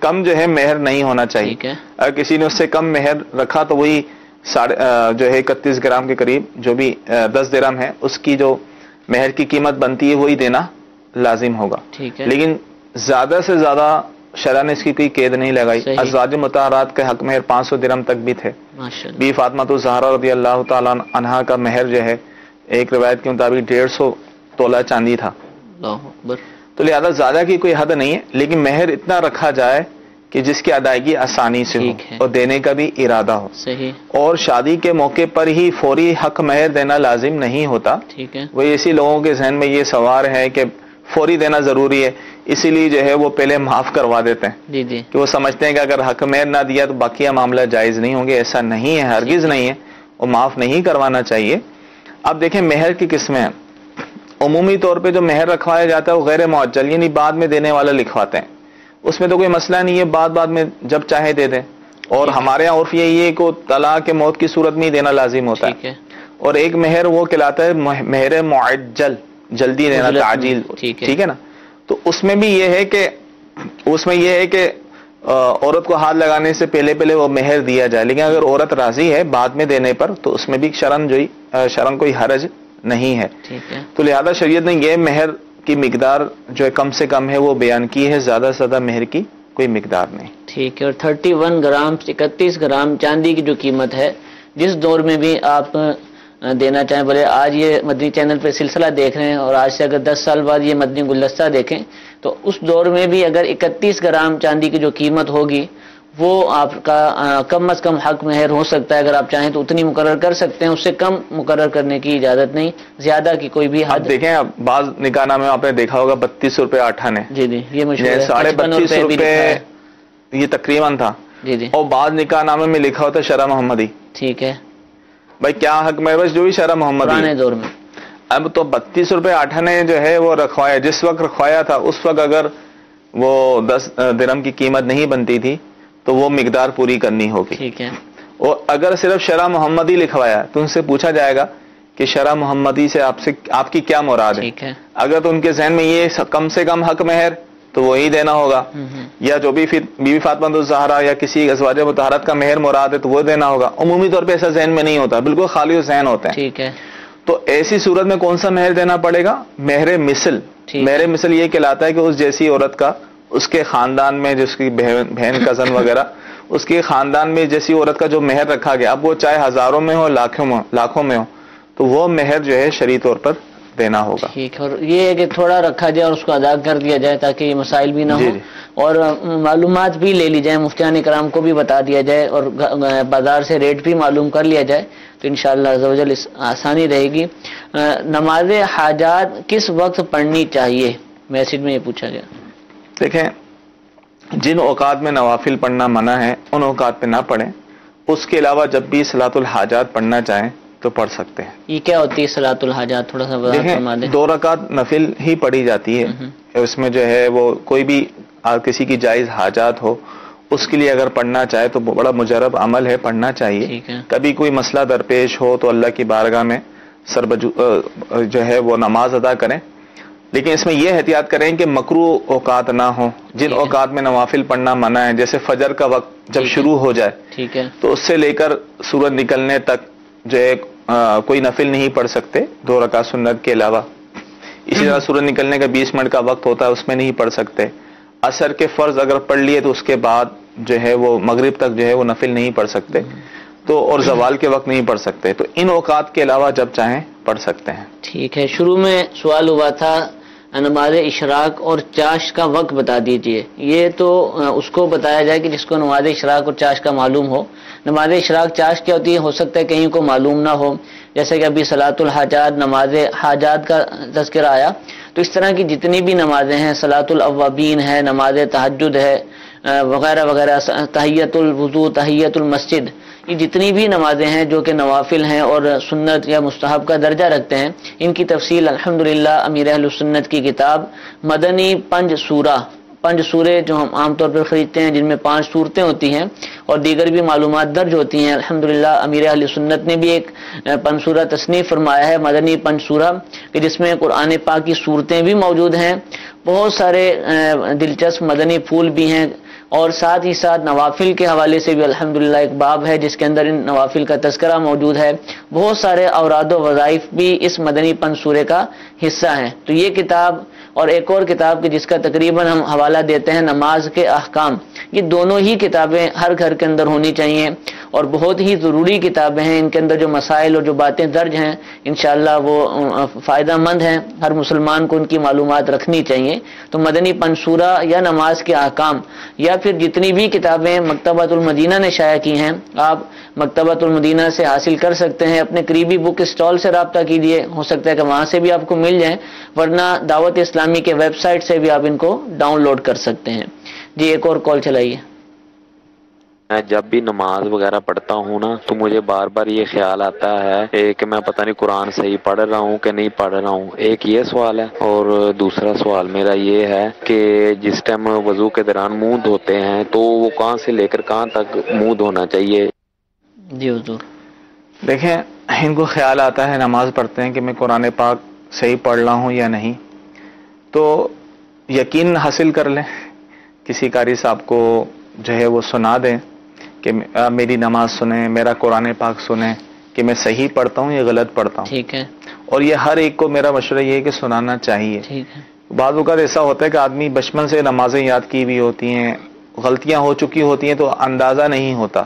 کم جو ہے مہر نہیں ہونا چاہیے، اگر کسی نے اس سے کم مہر رکھا تو وہی جو ہے 31 گرام کے قریب جو بھی 10 درہم ہے اس کی جو مہر کی قیمت بنتی ہے وہی دینا لازم ہوگا، ٹھیک ہے، لیکن زیادہ سے زیادہ شرع نے اس کی کوئی قید نہیں لگائی۔ ازواج مطہرات کے حق مہر 500 درہم تک بھی تھے، بی فاطمہ الزہرا رضی اللہ تعالیٰ عنہا کا مہر جو ہے ایک روایت کے مطابق 150 تولہ چاندی تھا، تو لہذا زیادہ کی کوئی حد نہیں ہے، لیکن مہر اتنا رکھا جائے کہ جس کی ادائیگی آسانی سے ہو اور دینے کا بھی ارادہ ہو، اور شادی کے موقع پر ہی فوری حق مہر دینا لازم نہیں ہوتا، وہ اسی لوگوں کے ذہن میں یہ سوار ہے کہ فوری دینا ضروری ہے، اسی لیے جو ہے وہ پہلے معاف کروا دیتے ہیں، کہ وہ سمجھتے ہیں کہ اگر حق مہر نہ دیا تو باقیہ معاملہ جائز نہیں ہوں گے، ایسا نہیں ہے، ہرگز نہیں ہے، وہ معاف نہیں کروانا چاہیے۔ اب دیکھیں مہر کی قسمیں ہیں، عمومی طور پہ جو مہر رکھوایا جاتا ہے وہ غیر معجل یعنی بعد میں دینے والا لکھواتے ہیں، اس میں تو کوئی مسئلہ نہیں ہے، بعد میں جب چاہے دے دیں، اور ہمارے یہاں عرف یہی ہے کہ طلاق موت کی صورت میں ہی دینا لازم ہوتا ہے، اور ایک مہر وہ کہلاتا ہے مہر معجل، جلدی دینا، تعجیل، ٹھیک ہے نا، تو اس میں بھی یہ ہے کہ عورت کو ہاتھ لگانے سے پہلے وہ مہر دیا جائے، لیکن اگر عورت راضی ہے بعد میں دینے پر تو اس میں بھی شرن کوئی حرج نہیں ہے، تو لہذا شریعت نے یہ مہر کی مقدار جو ہے کم سے کم ہے وہ بیان کی ہے، زیادہ سے زیادہ مہر کی کوئی مقدار نہیں. ٹھیک ہے. اور 31 گرام 31 گرام چاندی کی جو قیمت ہے، جس دور میں بھی آپ دینا چاہیں، بولے آج یہ مدنی چینل پہ سلسلہ دیکھ رہے ہیں اور آج سے اگر 10 سال بعد یہ مدنی گلدستہ دیکھیں تو اس دور میں بھی اگر 31 گرام چاندی کی جو قیمت ہوگی وہ آپ کا کم از کم حق مہر ہو سکتا ہے. اگر آپ چاہیں تو اتنی مقرر کر سکتے ہیں، اس سے کم مقرر کرنے کی اجازت نہیں، زیادہ کی کوئی بھی حد. دیکھیں بعض نکاح نامے میں آپ نے دیکھا ہوگا 32 روپے آٹھانے. جی جی یہ مشہور ہے. 32.5 روپے یہ تقریباً تھا. جی جی. اور بعض نکاح نامے میں لکھا ہوتا ہے شرح محمدی. ٹھیک ہے بھائی کیا حق میں بس جو بھی شرح محمدی پرانے دور میں. اب تو 32 روپے آٹھانے جو ہے وہ رکھوایا، جس وقت رکھوایا تھا اس وقت اگر وہ 10 درہم کی قیمت نہیں بنتی تھی تو وہ مقدار پوری کرنی ہوگی. ٹھیک ہے. اور اگر صرف شرح محمدی لکھوایا تو ان سے پوچھا جائے گا کہ شرح محمدی سے آپ کی کیا مراد ہے. ٹھیک ہے. اگر تو ان کے ذہن میں یہ کم سے کم حق مہر تو وہی دینا ہوگا، یا جو بھی پھر بی بی فاطمہ الزہرا یا کسی ازواج مطہرات کا مہر مراد ہے تو وہ دینا ہوگا. عمومی طور پہ ایسا ذہن میں نہیں ہوتا، بالکل خالی ذہن ہوتا ہے. ٹھیک ہے. تو ایسی صورت میں کون سا مہر دینا پڑے گا؟ مہر مثل. مہر مثل یہ کہلاتا ہے کہ اس جیسی عورت کا اس کے خاندان میں، جس کی بہن کزن وغیرہ، اس کے خاندان میں جیسی عورت کا جو مہر رکھا گیا، اب وہ چاہے ہزاروں میں ہو لاکھوں میں ہو، تو وہ مہر جو ہے شرعی طور پر دینا ہوگا. ٹھیک. اور یہ ہے کہ تھوڑا رکھا جائے اور اس کو ادا کر دیا جائے تاکہ یہ مسائل بھی نہ ہو. اور معلومات بھی لے لی جائیں، مفتیان کرام کو بھی بتا دیا جائے اور بازار سے ریٹ بھی معلوم کر لیا جائے تو انشاءاللہ عز و جل آسانی رہے گی. نماز حاجات کس وقت پڑھنی چاہیے؟ میسج میں یہ پوچھا گیا. دیکھیں جن اوقات میں نوافل پڑھنا منع ہے ان اوقات پہ نہ پڑھیں. اس کے علاوہ جب بھی صلاۃ الحاجات پڑھنا چاہیں تو پڑھ سکتے ہیں. یہ کیا ہوتی ہے صلاۃ الحاجات؟ تھوڑا سا وضاحت فرما دیں. 2 رکعت نفل ہی پڑھی جاتی ہے. اس میں جو ہے وہ کوئی بھی کسی کی جائز حاجات ہو اس کے لیے اگر پڑھنا چاہے تو بڑا مجرب عمل ہے، پڑھنا چاہیے. کبھی کوئی مسئلہ درپیش ہو تو اللہ کی بارگاہ میں جو ہے وہ نماز ادا کریں، لیکن اس میں یہ احتیاط کریں کہ مکروہ اوقات نہ ہوں. جن اوقات میں نوافل پڑھنا منع ہے، جیسے فجر کا وقت جب شروع ہو جائے ٹھیک ہے تو اس سے لے کر سورج نکلنے تک جو ہے کوئی نفل نہیں پڑھ سکتے 2 رکعت سنت کے علاوہ. اسی طرح سورج نکلنے کا 20 منٹ کا وقت ہوتا ہے، اس میں نہیں پڑھ سکتے. عصر کے فرض اگر پڑھ لیے تو اس کے بعد جو ہے وہ مغرب تک جو ہے وہ نفل نہیں پڑھ سکتے تو، اور زوال کے وقت نہیں پڑھ سکتے. تو ان اوقات کے علاوہ جب چاہیں پڑھ سکتے ہیں. ٹھیک ہے. شروع میں سوال ہوا تھا نماز اشراق اور چاش کا وقت بتا دیجئے. یہ تو اس کو بتایا جائے کہ جس کو نماز اشراق اور چاش کا معلوم ہو. نماز اشراق چاش کیا ہوتی ہے ہو سکتا ہے کہیں کو معلوم نہ ہو، جیسے کہ ابھی صلاۃ الحاجات نماز حاجات کا تذکرہ آیا، تو اس طرح کی جتنی بھی نمازیں ہیں، صلاۃ الاوابین ہے، نماز تہجد ہے وغیرہ وغیرہ، تحیۃ الوضو، تحیۃ المسجد، یہ جتنی بھی نمازیں ہیں جو کہ نوافل ہیں اور سنت یا مستحب کا درجہ رکھتے ہیں، ان کی تفصیل الحمدللہ امیر اہل سنت کی کتاب مدنی 5 سورے جو ہم عام طور پر خریدتے ہیں، جن میں 5 صورتیں ہوتی ہیں اور دیگر بھی معلومات درج ہوتی ہیں، الحمدللہ امیر اہل سنت نے بھی ایک 5 سورہ تصنیف فرمایا ہے، مدنی 5 سورہ، کہ جس میں قرآن پاک کی صورتیں بھی موجود ہیں، بہت سارے دلچسپ مدنی پھول بھی ہیں، اور ساتھ ہی ساتھ نوافل کے حوالے سے بھی الحمدللہ ایک باب ہے جس کے اندر ان نوافل کا تذکرہ موجود ہے. بہت سارے اوراد و وظائف بھی اس مدنی 5 سورے کا حصہ ہیں. تو یہ کتاب اور ایک اور کتاب جس کا تقریباً ہم حوالہ دیتے ہیں نماز کے احکام، یہ دونوں ہی کتابیں ہر گھر کے اندر ہونی چاہیے اور بہت ہی ضروری کتابیں ہیں. ان کے اندر جو مسائل اور جو باتیں درج ہیں انشاءاللہ وہ فائدہ مند ہیں، ہر مسلمان کو ان کی معلومات رکھنی چاہیے. تو مدنی 5 سورہ یا نماز کے احکام یا پھر جتنی بھی کتابیں مکتبۃ المدینہ نے شائع کی ہیں آپ مکتبۃ المدینہ سے حاصل کر سکتے ہیں. اپنے قریبی بک اسٹال سے رابطہ کیجیے، ہو سکتا ہے کہ وہاں سے بھی آپ کو مل جائیں، ورنہ دعوت اسلامی کے ویب سائٹ سے بھی آپ ان کو ڈاؤن لوڈ کر سکتے ہیں. جی ایک اور کال چلائیے. میں جب بھی نماز وغیرہ پڑھتا ہوں نا تو مجھے بار بار یہ خیال آتا ہے کہ میں پتہ نہیں قرآن صحیح پڑھ رہا ہوں کہ نہیں پڑھ رہا ہوں. ایک یہ سوال ہے، اور دوسرا سوال میرا یہ ہے کہ جس ٹائم وضو کے دوران منہ دھوتے ہیں تو وہ کہاں سے لے کر کہاں تک منہ دھونا چاہیے؟ جی حضور. دیکھیں ان کو خیال آتا ہے نماز پڑھتے ہیں کہ میں قرآن پاک صحیح پڑھ رہا ہوں یا نہیں، تو یقین حاصل کر لیں، کسی قاری صاحب کو جو ہے وہ سنا دیں کہ میری نماز سنیں، میرا قرآن پاک سنیں کہ میں صحیح پڑھتا ہوں یا غلط پڑھتا ہوں. ٹھیک ہے. اور یہ ہر ایک کو میرا مشورہ یہ ہے کہ سنانا چاہیے، بعض اوقات ایسا ہوتا ہے کہ آدمی بچپن سے نمازیں یاد کی ہوئی ہوتی ہیں، غلطیاں ہو چکی ہوتی ہیں تو اندازہ نہیں ہوتا،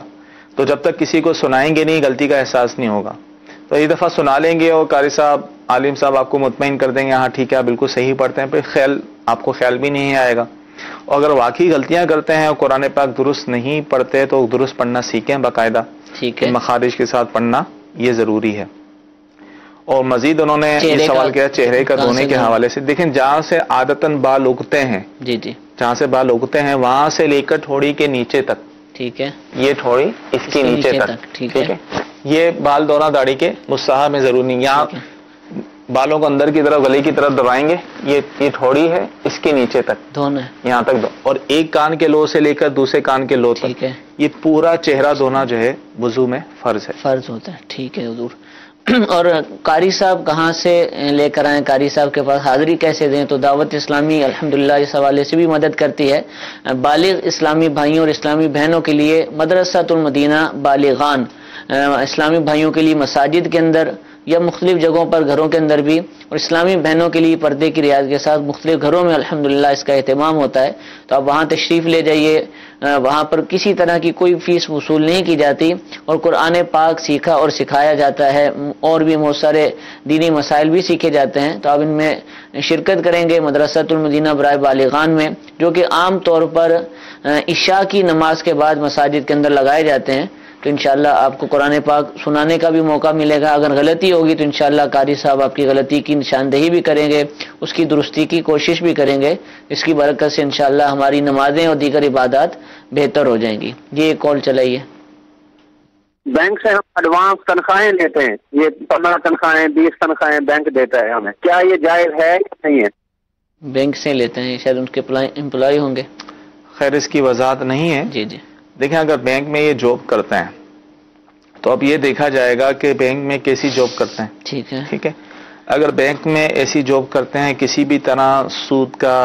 تو جب تک کسی کو سنائیں گے نہیں غلطی کا احساس نہیں ہوگا. تو ایک دفعہ سنا لیں گے اور قاری صاحب عالم صاحب آپ کو مطمئن کر دیں گے ہاں ٹھیک ہے آپ بالکل صحیح پڑھتے ہیں، پھر خیال آپ کو خیال بھی نہیں آئے گا. اور اگر واقعی غلطیاں کرتے ہیں اور قرآن پاک درست نہیں پڑھتے تو درست پڑھنا سیکھیں باقاعدہ، ٹھیک ہے، مخارج کے ساتھ پڑھنا یہ ضروری ہے. اور مزید انہوں نے یہ سوال کیا چہرے کا دھونے کے حوالے سے. دیکھیں جہاں سے عادتاً بال اگتے ہیں، جی جی، جہاں سے بال اگتے ہیں وہاں سے لے کر ٹھوڑی کے نیچے تک، ٹھیک ہے، یہ ٹھوڑی اس کے نیچے تک، ٹھیک ہے، یہ بال دورہ داڑھی کے مستحب میں ضرور نہیں. یہاں بالوں کو اندر کی طرف گلے کی طرف دبائیں گے، یہ ٹھوڑی ہے اس کے نیچے تک دھونا، یہاں تک دو، اور ایک کان کے لو سے لے کر دوسرے کان کے لو تک یہ پورا چہرہ دھونا جو ہے وضو میں فرض ہے، فرض ہوتا ہے. ٹھیک ہے حضور. اور قاری صاحب کہاں سے لے کر آئیں، قاری صاحب کے پاس حاضری کیسے دیں؟ تو دعوت اسلامی الحمدللہ اس حوالے سے بھی مدد کرتی ہے. بالغ اسلامی بھائیوں اور اسلامی بہنوں کے لیے مدرسۃ المدینہ بالغان، اسلامی بھائیوں کے لیے مساجد کے اندر یا مختلف جگہوں پر گھروں کے اندر بھی، اور اسلامی بہنوں کے لیے پردے کی رعایت کے ساتھ مختلف گھروں میں الحمدللہ اس کا اہتمام ہوتا ہے. تو آپ وہاں تشریف لے جائیے، وہاں پر کسی طرح کی کوئی فیس وصول نہیں کی جاتی، اور قرآن پاک سیکھا اور سکھایا جاتا ہے، اور بھی بہت سارے دینی مسائل بھی سیکھے جاتے ہیں. تو آپ ان میں شرکت کریں گے مدرسۃ المدینہ برائے بالغان میں، جو کہ عام طور پر عشاء کی نماز کے بعد مساجد کے اندر لگائے جاتے ہیں. تو انشاءاللہ آپ کو قرآن پاک سنانے کا بھی موقع ملے گا. اگر غلطی ہوگی تو انشاءاللہ قاری صاحب آپ کی غلطی کی نشاندہی بھی کریں گے، اس کی درستی کی کوشش بھی کریں گے. اس کی برکت سے انشاءاللہ ہماری نمازیں اور دیگر عبادات بہتر ہو جائیں گی. یہ کال چلائیے. بینک سے ہم ایڈوانس تنخواہیں لیتے ہیں، یہ 15 تنخواہیں 20 تنخواہیں بینک دیتا ہے ہمیں، کیا یہ جائز ہے یا نہیں ہے؟ بینک سے لیتے ہیں، شاید ان کے امپلائی ہوں گے. خیر اس کی وضاحت نہیں ہے. جی جی. دیکھیں اگر بینک میں یہ جاب کرتے ہیں تو اب یہ دیکھا جائے گا کہ بینک میں کیسی جاب کرتے ہیں. ٹھیک ہے، ٹھیک ہے. اگر بینک میں ایسی جاب کرتے ہیں کسی بھی طرح سود کا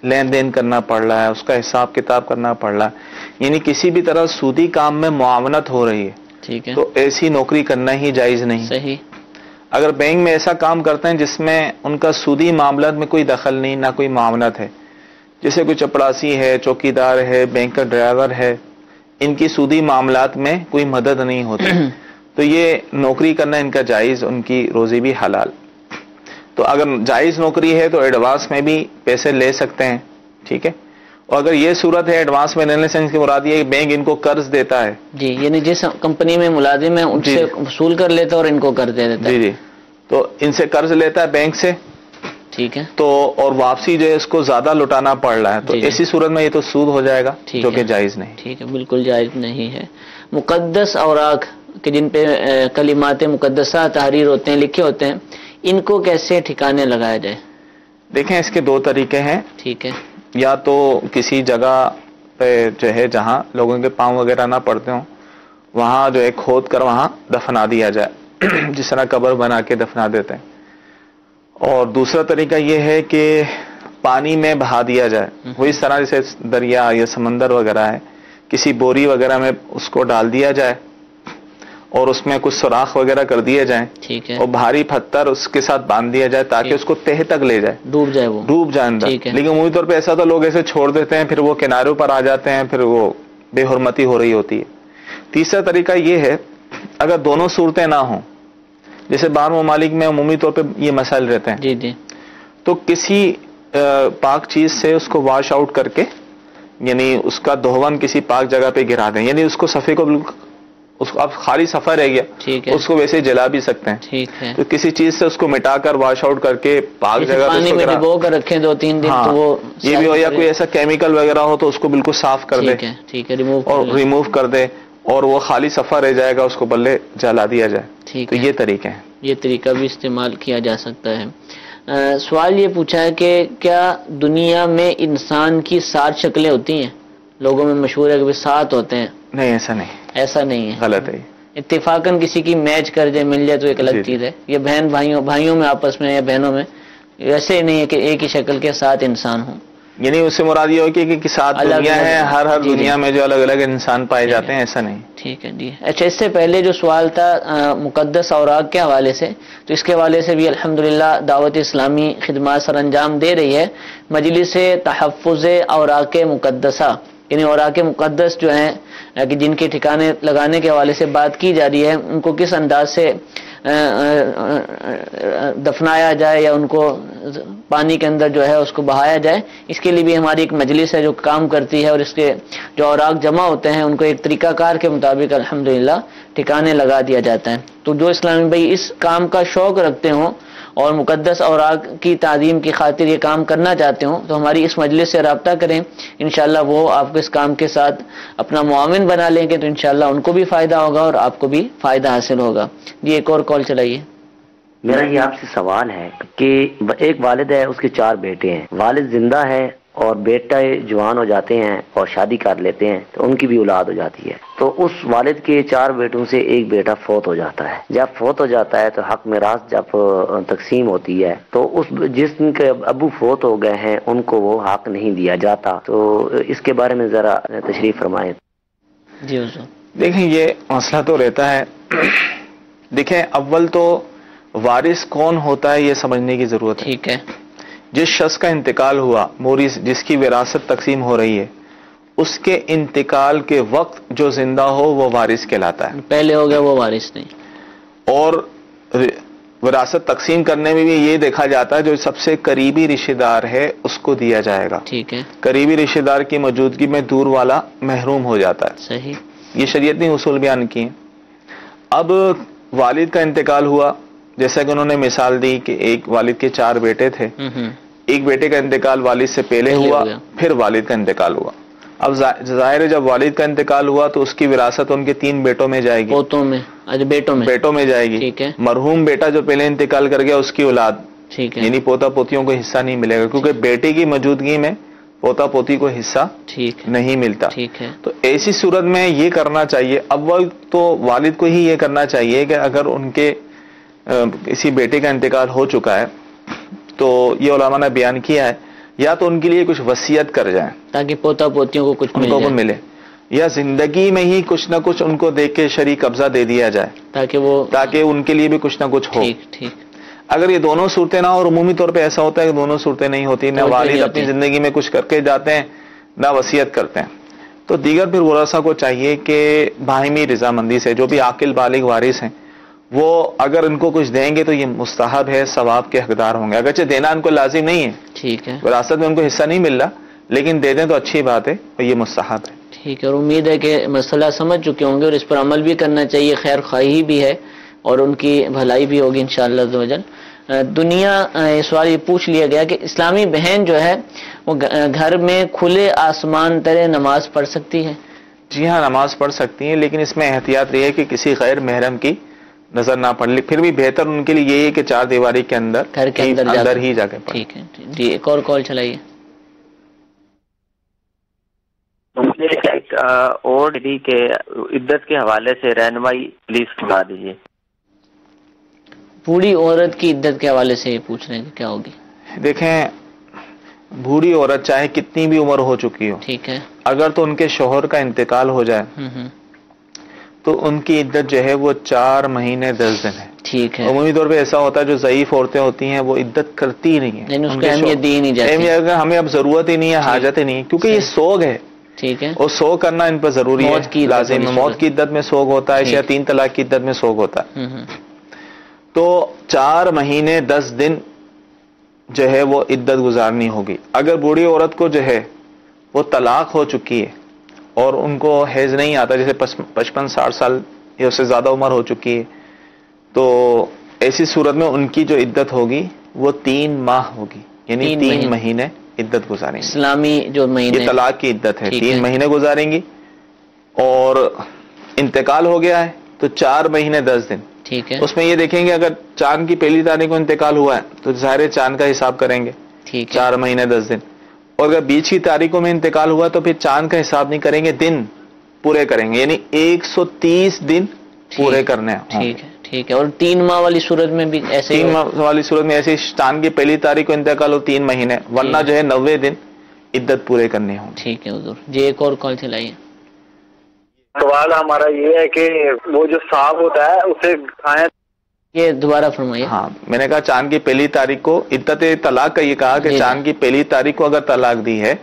لین دین کرنا پڑ رہا ہے، اس کا حساب کتاب کرنا پڑ رہا ہے، یعنی کسی بھی طرح سودی کام میں معاونت ہو رہی ہے، ٹھیک ہے، تو ایسی نوکری کرنا ہی جائز نہیں. صحیح. اگر بینک میں ایسا کام کرتے ہیں جس میں ان کا سودی معاملات میں کوئی دخل نہیں، نہ کوئی معاونت ہے، جیسے کوئی چپڑاسی ہے، چوکیدار ہے، بینک کا ڈرائیور ہے، ان کی سودی معاملات میں کوئی مدد نہیں ہوتی، تو یہ نوکری کرنا ان کا جائز، ان کی روزی بھی حلال. تو اگر جائز نوکری ہے تو ایڈوانس میں بھی پیسے لے سکتے ہیں. ٹھیک ہے. اور اگر یہ صورت ہے ایڈوانس میں لینے سے ان کی مراد یہ ہے کہ بینک ان کو قرض دیتا ہے، جی، یعنی جس کمپنی میں ملازم ہے ان سے وصول کر لیتا ہے اور ان کو قرض دے دیتا ہے. جی جی. تو ان سے قرض لیتا ہے بینک سے، ٹھیک ہے، تو اور واپسی جو ہے اس کو زیادہ لٹانا پڑ رہا ہے، تو ایسی صورت میں یہ تو سود ہو جائے گا، جو کہ جائز نہیں. ٹھیک ہے، بالکل جائز نہیں ہے. مقدس اوراق کہ جن پہ کلمات مقدسہ تحریر ہوتے ہیں، لکھے ہوتے ہیں، ان کو کیسے ٹھکانے لگایا جائے؟ دیکھیں اس کے 2 طریقے ہیں. ٹھیک ہے. یا تو کسی جگہ پہ جو ہے جہاں لوگوں کے پاؤں وغیرہ نہ پڑتے ہوں وہاں جو ہے کھود کر وہاں دفنا دیا جائے، جس طرح قبر بنا کے دفنا دیتے ہیں. اور دوسرا طریقہ یہ ہے کہ پانی میں بہا دیا جائے، وہ اس طرح جیسے دریا یا سمندر وغیرہ ہے، کسی بوری وغیرہ میں اس کو ڈال دیا جائے اور اس میں کچھ سوراخ وغیرہ کر دیے جائیں، ٹھیک ہے، اور بھاری پتھر اس کے ساتھ باندھ دیا جائے تاکہ اس کو تہ تک لے جائے، ڈوب جائے، وہ ڈوب جائے اندر. لیکن عمومی طور پہ ایسا تو لوگ ایسے چھوڑ دیتے ہیں، پھر وہ کناروں پر آ جاتے ہیں، پھر وہ بے حرمتی ہو رہی ہوتی ہے. تیسرا طریقہ یہ ہے اگر دونوں صورتیں نہ ہوں، جیسے باہر ممالک میں عمومی طور پہ یہ مسائل رہتے ہیں، جی جی، تو کسی پاک چیز سے اس کو واش آؤٹ کر کے، یعنی اس کا دہون کسی پاک جگہ پہ گرا دیں، یعنی اس کو صفحے کو اس کو اب خالی صفحہ رہ گیا، اس کو ویسے جلا بھی سکتے ہیں. ٹھیک ہے. تو کسی چیز سے اس کو مٹا کر واش آؤٹ کر کے پاک جگہ پہ پانی میں ڈبو کر رکھیں 2-3 دن، تو وہ یہ بھی ہو، یا کوئی ایسا کیمیکل وغیرہ ہو تو اس کو بالکل صاف کر دے، ٹھیک ہے، اور ریموو کر دے، اور وہ خالی صفحہ رہ جائے گا، اس کو بلے جلا دیا جائے. ٹھیک ہے. تو یہ طریقے ہیں، یہ طریقہ بھی استعمال کیا جا سکتا ہے. سوال یہ پوچھا ہے کہ کیا دنیا میں انسان کی 7 شکلیں ہوتی ہیں؟ لوگوں میں مشہور ہے کہ 7 ہوتے ہیں. نہیں، ایسا نہیں، ایسا نہیں ہے، غلط ہے. اتفاقاً کسی کی میچ کر جائے، مل جائے تو ایک الگ چیز ہے. یہ بہن بھائیوں میں آپس میں یا بہنوں میں ویسے نہیں ہے کہ ایک ہی شکل کے 7 انسان ہوں. یعنی اس سے مراد یہ ہو کہ سات دنیا ہے، ہر دنیا میں جو الگ الگ انسان پائے جاتے ہیں، ایسا نہیں. ٹھیک ہے جی. اچھا، اس سے پہلے جو سوال تھا مقدس اوراق کے حوالے سے، تو اس کے حوالے سے بھی الحمدللہ دعوت اسلامی خدمات سر انجام دے رہی ہے. مجلس تحفظ اوراق مقدسہ، یعنی اوراق مقدس جو ہیں کہ جن کے ٹھکانے لگانے کے حوالے سے بات کی جا رہی ہے، ان کو کس انداز سے دفنایا جائے یا ان کو پانی کے اندر جو ہے اس کو بہایا جائے، اس کے لیے بھی ہماری ایک مجلس ہے جو کام کرتی ہے، اور اس کے جو اوراق جمع ہوتے ہیں ان کو ایک طریقہ کار کے مطابق الحمدللہ ٹھکانے لگا دیا جاتا ہے. تو جو اسلامی بھائی اس کام کا شوق رکھتے ہوں اور مقدس اوراق کی تعظیم کی خاطر یہ کام کرنا چاہتے ہوں، تو ہماری اس مجلس سے رابطہ کریں. انشاءاللہ وہ آپ کو اس کام کے ساتھ اپنا معاون بنا لیں گے، تو انشاءاللہ ان کو بھی فائدہ ہوگا اور آپ کو بھی فائدہ حاصل ہوگا. جی ایک اور کال چلائیے. میرا یہ آپ سے سوال ہے کہ ایک والد ہے، اس کے 4 بیٹے ہیں. والد زندہ ہے اور بیٹا جوان ہو جاتے ہیں اور شادی کر لیتے ہیں تو ان کی بھی اولاد ہو جاتی ہے. تو اس والد کے 4 بیٹوں سے ایک بیٹا فوت ہو جاتا ہے. جب فوت ہو جاتا ہے تو حق میراث جب تقسیم ہوتی ہے تو جس کے ابو فوت ہو گئے ہیں ان کو وہ حق نہیں دیا جاتا. تو اس کے بارے میں ذرا تشریف فرمائیں. جی حضور. دیکھیں یہ مسئلہ تو رہتا ہے. دیکھیں اول تو وارث کون ہوتا ہے یہ سمجھنے کی ضرورت ہے. ٹھیک ہے. جس شخص کا انتقال ہوا، مورث جس کی وراثت تقسیم ہو رہی ہے، اس کے انتقال کے وقت جو زندہ ہو وہ وارث کہلاتا ہے. پہلے ہو گیا وہ وارث نہیں. اور وراثت تقسیم کرنے میں بھی یہ دیکھا جاتا ہے جو سب سے قریبی رشتہ دار ہے اس کو دیا جائے گا. ٹھیک ہے. قریبی رشتہ دار کی موجودگی میں دور والا محروم ہو جاتا ہے. صحیح. یہ شریعت نے اصول بیان کیے. اب والد کا انتقال ہوا، جیسا کہ انہوں نے مثال دی کہ ایک والد کے 4 بیٹے تھے. ایک بیٹے کا انتقال والد سے پہلے ہوا، پھر والد کا انتقال ہوا. اب ظاہر ہے جب والد کا انتقال ہوا تو اس کی وراثت ان کے 3 بیٹوں میں جائے گی. پوتوں میں، بیٹوں میں جائے گی. ٹھیک ہے. مرحوم بیٹا جو پہلے انتقال کر گیا اس کی اولاد، ٹھیک ہے، یعنی پوتا پوتیوں کو حصہ نہیں ملے گا، کیونکہ بیٹے کی موجودگی میں پوتا پوتی کو حصہ نہیں ملتا. ٹھیک ہے. تو ایسی صورت میں یہ کرنا چاہیے، اول تو والد کو ہی یہ کرنا چاہیے کہ اگر ان کے کسی بیٹے کا انتقال ہو چکا ہے تو یہ علماء نے بیان کیا ہے یا تو ان کے لیے کچھ وصیت کر جائیں تاکہ پوتا پوتیوں کو کچھ ملے، یا زندگی میں ہی کچھ نہ کچھ ان کو دیکھ کے شرعی قبضہ دے دیا جائے تاکہ ان کے لیے بھی کچھ نہ کچھ ہو. ٹھیک. اگر یہ دونوں صورتیں نہ، اور عمومی طور پہ ایسا ہوتا ہے کہ دونوں صورتیں نہیں ہوتی، نہ والد اپنی زندگی میں کچھ کر کے جاتے ہیں نہ وصیت کرتے ہیں، تو دیگر پھر ورثہ کو چاہیے کہ باہمی رضامندی سے جو بھی عاقل بالغ وارث ہیں وہ اگر ان کو کچھ دیں گے تو یہ مستحب ہے، ثواب کے حقدار ہوں گے. اگرچہ دینا ان کو لازم نہیں ہے، ٹھیک ہے، وراثت میں ان کو حصہ نہیں مل رہا، لیکن دے دیں تو اچھی بات ہے اور یہ مستحب ہے. ٹھیک ہے. اور امید ہے کہ مسئلہ سمجھ چکے ہوں گے اور اس پر عمل بھی کرنا چاہیے. خیر خواہی بھی ہے اور ان کی بھلائی بھی ہوگی انشاءاللہ عز و جل. دنیا سوال یہ پوچھ لیا گیا کہ اسلامی بہن جو ہے وہ گھر میں کھلے آسمان تلے نماز پڑھ سکتی ہے؟ جی ہاں، نماز پڑھ سکتی ہیں، لیکن اس میں احتیاط رہی ہے کہ کسی غیر محرم کی نظر نہ پڑ لے. پھر بھی بہتر ان کے لیے یہی ہے کہ 4 دیواری کے اندر گھر کے اندر ہی جا کے پڑھیں. ٹھیک ہے جی. ایک اور کال چلائیے. ایک اور کے عدت کے حوالے سے رہنمائی پلیز کروا دیجیے. بوڑھی عورت کی عدت کے حوالے سے یہ پوچھ رہے ہیں کہ کیا ہوگی؟ دیکھیں بوڑھی عورت چاہے کتنی بھی عمر ہو چکی ہو، ٹھیک ہے، اگر تو ان کے شوہر کا انتقال ہو جائے تو ان کی عدت جو ہے وہ 4 مہینے 10 دن ہے. ٹھیک ہے. عمومی طور پہ ایسا ہوتا ہے جو ضعیف عورتیں ہوتی ہیں وہ عدت کرتی نہیں ہیں، اہمیت دی نہیں جاتی، ہمیں اب ضرورت ہی نہیں ہے، حاجت ہی نہیں ہے، کیونکہ یہ سوگ ہے. ٹھیک ہے. اور سوگ کرنا ان پر ضروری ہے، لازم ہے. موت کی عدت میں سوگ ہوتا ہے یا 3 طلاق کی عدت میں سوگ ہوتا ہے. تو 4 مہینے 10 دن جو ہے وہ عدت گزارنی ہوگی. اگر بوڑھی عورت کو جو ہے وہ طلاق ہو چکی ہے اور ان کو حیض نہیں آتا، جیسے 55-60 سال یا اس سے زیادہ عمر ہو چکی ہے، تو ایسی صورت میں ان کی جو عدت ہوگی وہ 3 ماہ ہوگی، یعنی 3 مہینے عدت گزاریں گی. اسلامی جو مہینے، یہ طلاق کی عدت ہے، 3 مہینے گزاریں گی. اور انتقال ہو گیا ہے تو 4 مہینے 10 دن. ٹھیک ہے. اس میں یہ دیکھیں گے اگر چاند کی پہلی تاریخ کو انتقال ہوا ہے تو ظاہر چاند کا حساب کریں گے. ٹھیک ہے. 4 مہینے 10 دن. اور اگر بیچ کی تاریخوں میں انتقال ہوا تو پھر چاند کا حساب نہیں کریں گے، دن پورے کریں گے، یعنی 130 دن پورے کرنے ہیں. ٹھیک ہے. ٹھیک ہے. اور 3 ماہ والی صورت میں بھی ایسے 3 ماہ والی صورت میں ایسے چاند کی پہلی تاریخ کو انتقال ہو 3 مہینے، ورنہ جو ہے 90 دن عدت پورے کرنے ہوں. ٹھیک ہے حضور. جی ایک اور کال چلائیے. سوال ہمارا یہ ہے کہ وہ جو سانپ ہوتا ہے اسے کھائیں. یہ دوبارہ فرمائیے. ہاں میں نے کہا چاند کی پہلی تاریخ کو عدت طلاق کا یہ کہا کہ چاند کی پہلی تاریخ کو اگر طلاق دی ہے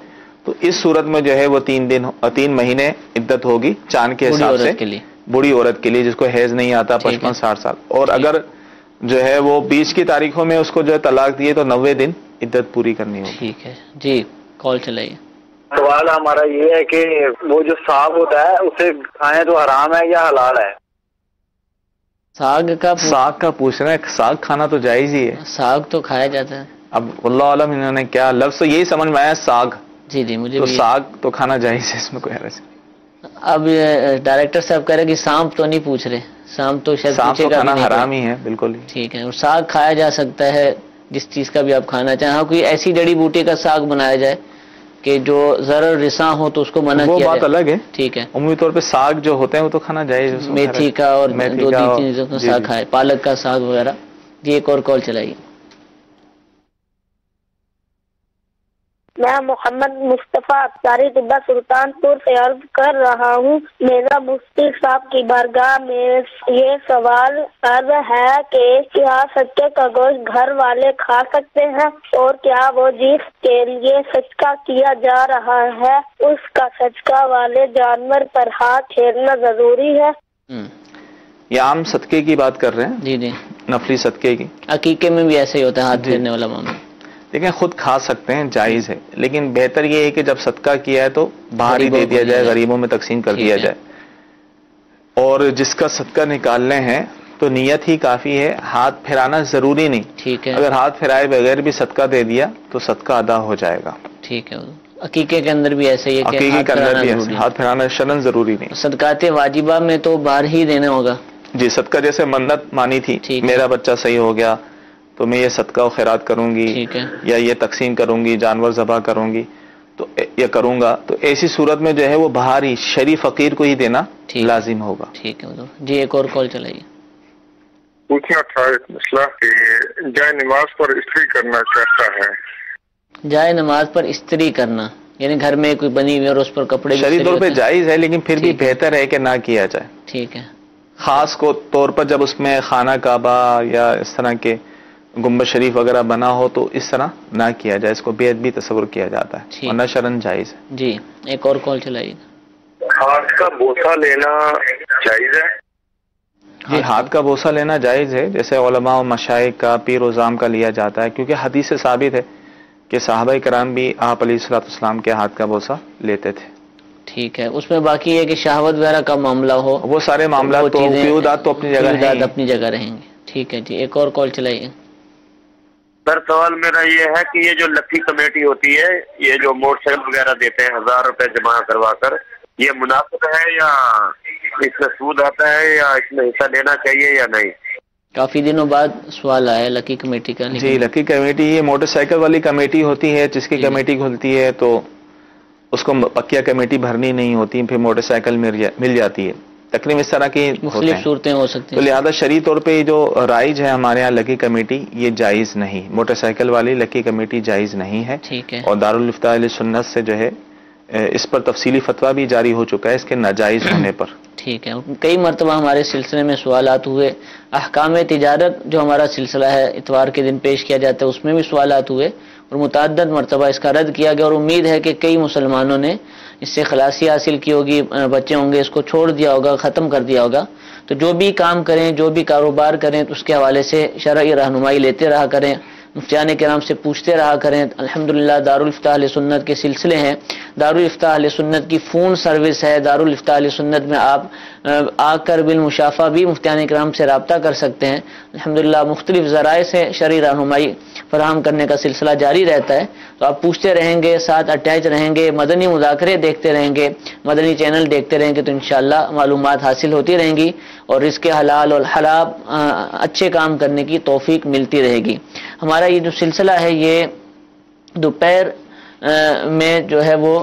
تو اس صورت میں جو ہے وہ 3 مہینے عدت ہوگی چاند کے حساب سے بوڑھی عورت کے لیے جس کو حیض نہیں آتا 55-60 سال. اور اگر جو ہے وہ 20 کی تاریخوں میں اس کو جو ہے طلاق دیے تو 90 دن عدت پوری کرنی ہوگی. ٹھیک ہے جی کال چلائیے. سوال ہمارا یہ ہے کہ وہ جو سانپ ہوتا ہے اسے کھائیں تو حرام ہے یا حلال ہے؟ ساگ کا پوچھ رہے ہیں. ساگ کھانا تو جائز ہی ہے. ساگ تو کھایا جاتا ہے. اب اللہ عالم انہوں نے کیا لفظ تو یہی سمجھ میں آیا ساگ. جی جی مجھے تو ساگ تو کھانا جائز ہے, اس میں کوئی حرج نہیں. اب ڈائریکٹر صاحب کہہ رہے کہ سانپ تو نہیں پوچھ رہے. سانپ تو شاید تو کھانا حرام ہی ہے بالکل. ٹھیک ہے. اور ساگ کھایا جا سکتا ہے جس چیز کا بھی آپ کھانا چاہیں. ہاں کوئی ایسی جڑی بوٹی کا ساگ بنایا جائے کہ جو ضرر رساں ہو تو اس کو منع کیا وہ بات الگ ہے. ٹھیک ہے. عمومی طور پہ ساگ جو ہوتے ہیں وہ تو کھانا جائز ہے. میتھی کا اور 2-3 چیزوں کا ساگ کھائے, پالک کا ساگ وغیرہ. جی ایک اور کال چلائیے. میں محمد مصطفیٰ افطاری طبہ سلطان پور سے عرض کر رہا ہوں. میرا مفتی صاحب کی بارگاہ میں یہ سوال عرض ہے کہ کیا صدقے کا گوشت گھر والے کھا سکتے ہیں, اور کیا وہ جس کے لیے صدقہ کیا جا رہا ہے اس کا صدقہ والے جانور پر ہاتھ پھیرنا ضروری ہے؟ یہ عام صدقے کی بات کر رہے ہیں. جی جی نفلی صدقے کی. عقیقے میں بھی ایسے ہی ہوتا ہے ہاتھ پھیرنے والا معاملہ. لیکن خود کھا سکتے ہیں, جائز ہے. لیکن بہتر یہ ہے کہ جب صدقہ کیا ہے تو باہر ہی دے دیا جائے, غریبوں میں تقسیم کر دیا جائے. اور جس کا صدقہ نکالنے ہیں تو نیت ہی کافی ہے, ہاتھ پھیرانا ضروری نہیں. ٹھیک ہے. اگر ہاتھ پھیرائے بغیر بھی صدقہ دے دیا تو صدقہ ادا ہو جائے گا. ٹھیک ہے. عقیقے کے اندر بھی ایسے ہی ہے کہ ہاتھ پھیرانا شرعاً ضروری نہیں. صدقات واجبہ میں تو باہر ہی دینا ہوگا. جی صدقہ جیسے منت مانی تھی میرا بچہ صحیح ہو گیا تو میں یہ صدقہ و خیرات کروں گی یا یہ تقسیم کروں گی, جانور ذبح کروں گی تو یہ کروں گا, تو ایسی صورت میں جو ہے وہ باہر ہی شریف فقیر کو ہی دینا لازم ہوگا. ٹھیک ہے. جی ایک اور کال چلائیے. پوچھنا تھا ایک مسئلہ کہ جائے نماز پر استری کرنا کیسا ہے؟ جائے نماز پر استری کرنا یعنی گھر میں کوئی بنی ہوئی اور اس پر کپڑے شرعی طور پہ جائز ہے, لیکن پھر بھی بہتر ہے کہ نہ کیا جائے. ٹھیک ہے. خاص طور پر جب اس میں خانہ کعبہ یا اس طرح کے گنبد شریف وغیرہ بنا ہو تو اس طرح نہ کیا جائے. اس کو بے ادبی تصور کیا جاتا ہے, ورنہ شرعاً جائز ہے. جی ایک اور کال چلائیے. ہاتھ کا بوسہ لینا جائز ہے؟ جی ہاتھ کا بوسہ لینا جائز ہے, جیسے علماء و مشائخ کا, پیر و زام کا لیا جاتا ہے, کیونکہ حدیث سے ثابت ہے کہ صحابہ کرام بھی آپ علیہ الصلوۃ والسلام کے ہاتھ کا بوسہ لیتے تھے. ٹھیک ہے. اس میں باقی یہ کہ شہوت وغیرہ کا معاملہ ہو, وہ سارے معاملات تو قیودات تو اپنی جگہ رہیں گے. ٹھیک ہے جی ایک اور کال چلائیے. سر سوال میرا یہ ہے کہ یہ جو لکی کمیٹی ہوتی ہے, یہ جو موٹر سائیکل وغیرہ دیتے ہیں 1000 روپے جمع کروا کر, یہ مناسب ہے یا اس میں سود آتا ہے یا اس میں حصہ لینا چاہیے یا نہیں؟ کافی دنوں بعد سوال آیا لکی کمیٹی کا. جی لکی کمیٹی یہ موٹر سائیکل والی کمیٹی ہوتی ہے, جس کی کمیٹی کھلتی ہے تو اس کو پکیا کمیٹی بھرنی نہیں ہوتی, پھر موٹر سائیکل مل جاتی ہے. تقریباً اس طرح کی مختلف صورتیں ہو سکتی ہیں. تو لہذا شرعی طور پہ جو رائج ہے ہمارے یہاں لکی کمیٹی یہ جائز نہیں, موٹر سائیکل والی لکی کمیٹی جائز نہیں ہے. ٹھیک ہے. اور دارالافتاء اہل سنت سے جو ہے اس پر تفصیلی فتویٰ بھی جاری ہو چکا ہے اس کے ناجائز ہونے پر. ٹھیک ہے. کئی مرتبہ ہمارے سلسلے میں سوالات ہوئے. احکام تجارت جو ہمارا سلسلہ ہے اتوار کے دن پیش کیا جاتا ہے, اس میں بھی سوالات ہوئے اور متعدد مرتبہ اس کا رد کیا گیا, اور امید ہے کہ کئی مسلمانوں نے اس سے خلاصی حاصل کی ہوگی, بچے ہوں گے اس کو چھوڑ دیا ہوگا, ختم کر دیا ہوگا. تو جو بھی کام کریں, جو بھی کاروبار کریں, تو اس کے حوالے سے شرعی رہنمائی لیتے رہا کریں, مفتیان کرام سے پوچھتے رہا کریں. الحمدللہ دارالفتاء اہل سنت کے سلسلے ہیں, دارالفتاء اہل سنت کی فون سروس ہے, دارالفتاء اہل سنت میں آپ آ کر بالمشافہ بھی مفتیان کرام سے رابطہ کر سکتے ہیں. الحمدللہ مختلف ذرائع سے شرعی رہنمائی فراہم کرنے کا سلسلہ جاری رہتا ہے. تو آپ پوچھتے رہیں گے, ساتھ اٹیچ رہیں گے, مدنی مذاکرے دیکھتے رہیں گے, مدنی چینل دیکھتے رہیں گے, تو انشاءاللہ معلومات حاصل ہوتی رہیں گی اور رزق حلال اور حلال اچھے کام کرنے کی توفیق ملتی رہے گی. ہمارا یہ جو سلسلہ ہے یہ دوپہر میں جو ہے وہ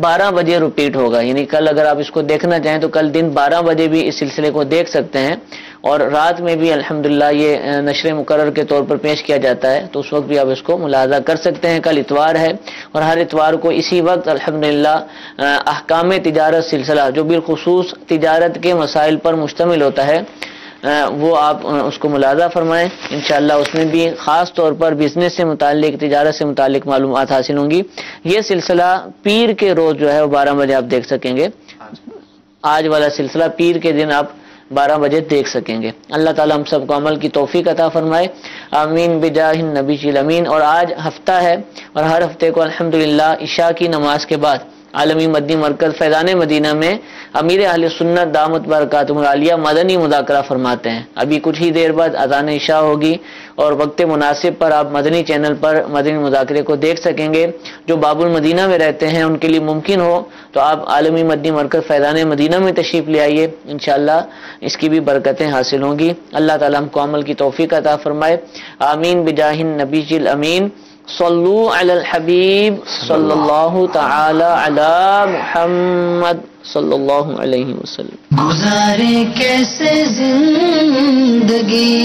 12 بجے ریپیٹ ہوگا, یعنی کل اگر آپ اس کو دیکھنا چاہیں تو کل دن 12 بجے بھی اس سلسلے کو دیکھ سکتے ہیں. اور رات میں بھی الحمدللہ یہ نشر مقرر کے طور پر پیش کیا جاتا ہے، تو اس وقت بھی آپ اس کو ملاحظہ کر سکتے ہیں۔ کل اتوار ہے اور ہر اتوار کو اسی وقت الحمدللہ احکام تجارت سلسلہ جو بالخصوص تجارت کے مسائل پر مشتمل ہوتا ہے وہ آپ اس کو ملاحظہ فرمائیں، انشاءاللہ اس میں بھی خاص طور پر بزنس سے متعلق، تجارت سے متعلق معلومات حاصل ہوں گی۔ یہ سلسلہ پیر کے روز جو ہے وہ 12 بجے آپ دیکھ سکیں گے، آج والا سلسلہ پیر کے دن آپ 12 بجے دیکھ سکیں گے۔ اللہ تعالی ہم سب کو عمل کی توفیق عطا فرمائے، آمین بجاہ النبی الامین۔ اور آج ہفتہ ہے اور ہر ہفتے کو الحمدللہ عشاء کی نماز کے بعد عالمی مدنی مرکز فیضان مدینہ میں امیر اہل سنت دامت برکاتہم العالیہ مدنی مذاکرہ فرماتے ہیں۔ ابھی کچھ ہی دیر بعد اذان عشاء ہوگی اور وقت مناسب پر آپ مدنی چینل پر مدنی مذاکرے کو دیکھ سکیں گے۔ جو باب المدینہ میں رہتے ہیں ان کے لیے ممکن ہو تو آپ عالمی مدنی مرکز فیضان مدینہ میں تشریف لے آئیے، انشاءاللہ اس کی بھی برکتیں حاصل ہوں گی۔ اللہ تعالی ہم کو عمل کی توفیق عطا فرمائے، آمین بجاہ النبی الامین۔ صلو علی الحبیب صلی اللہ تعالی علی محمد صلی اللہ علیہ وسلم۔ گزارے کیسے زندگی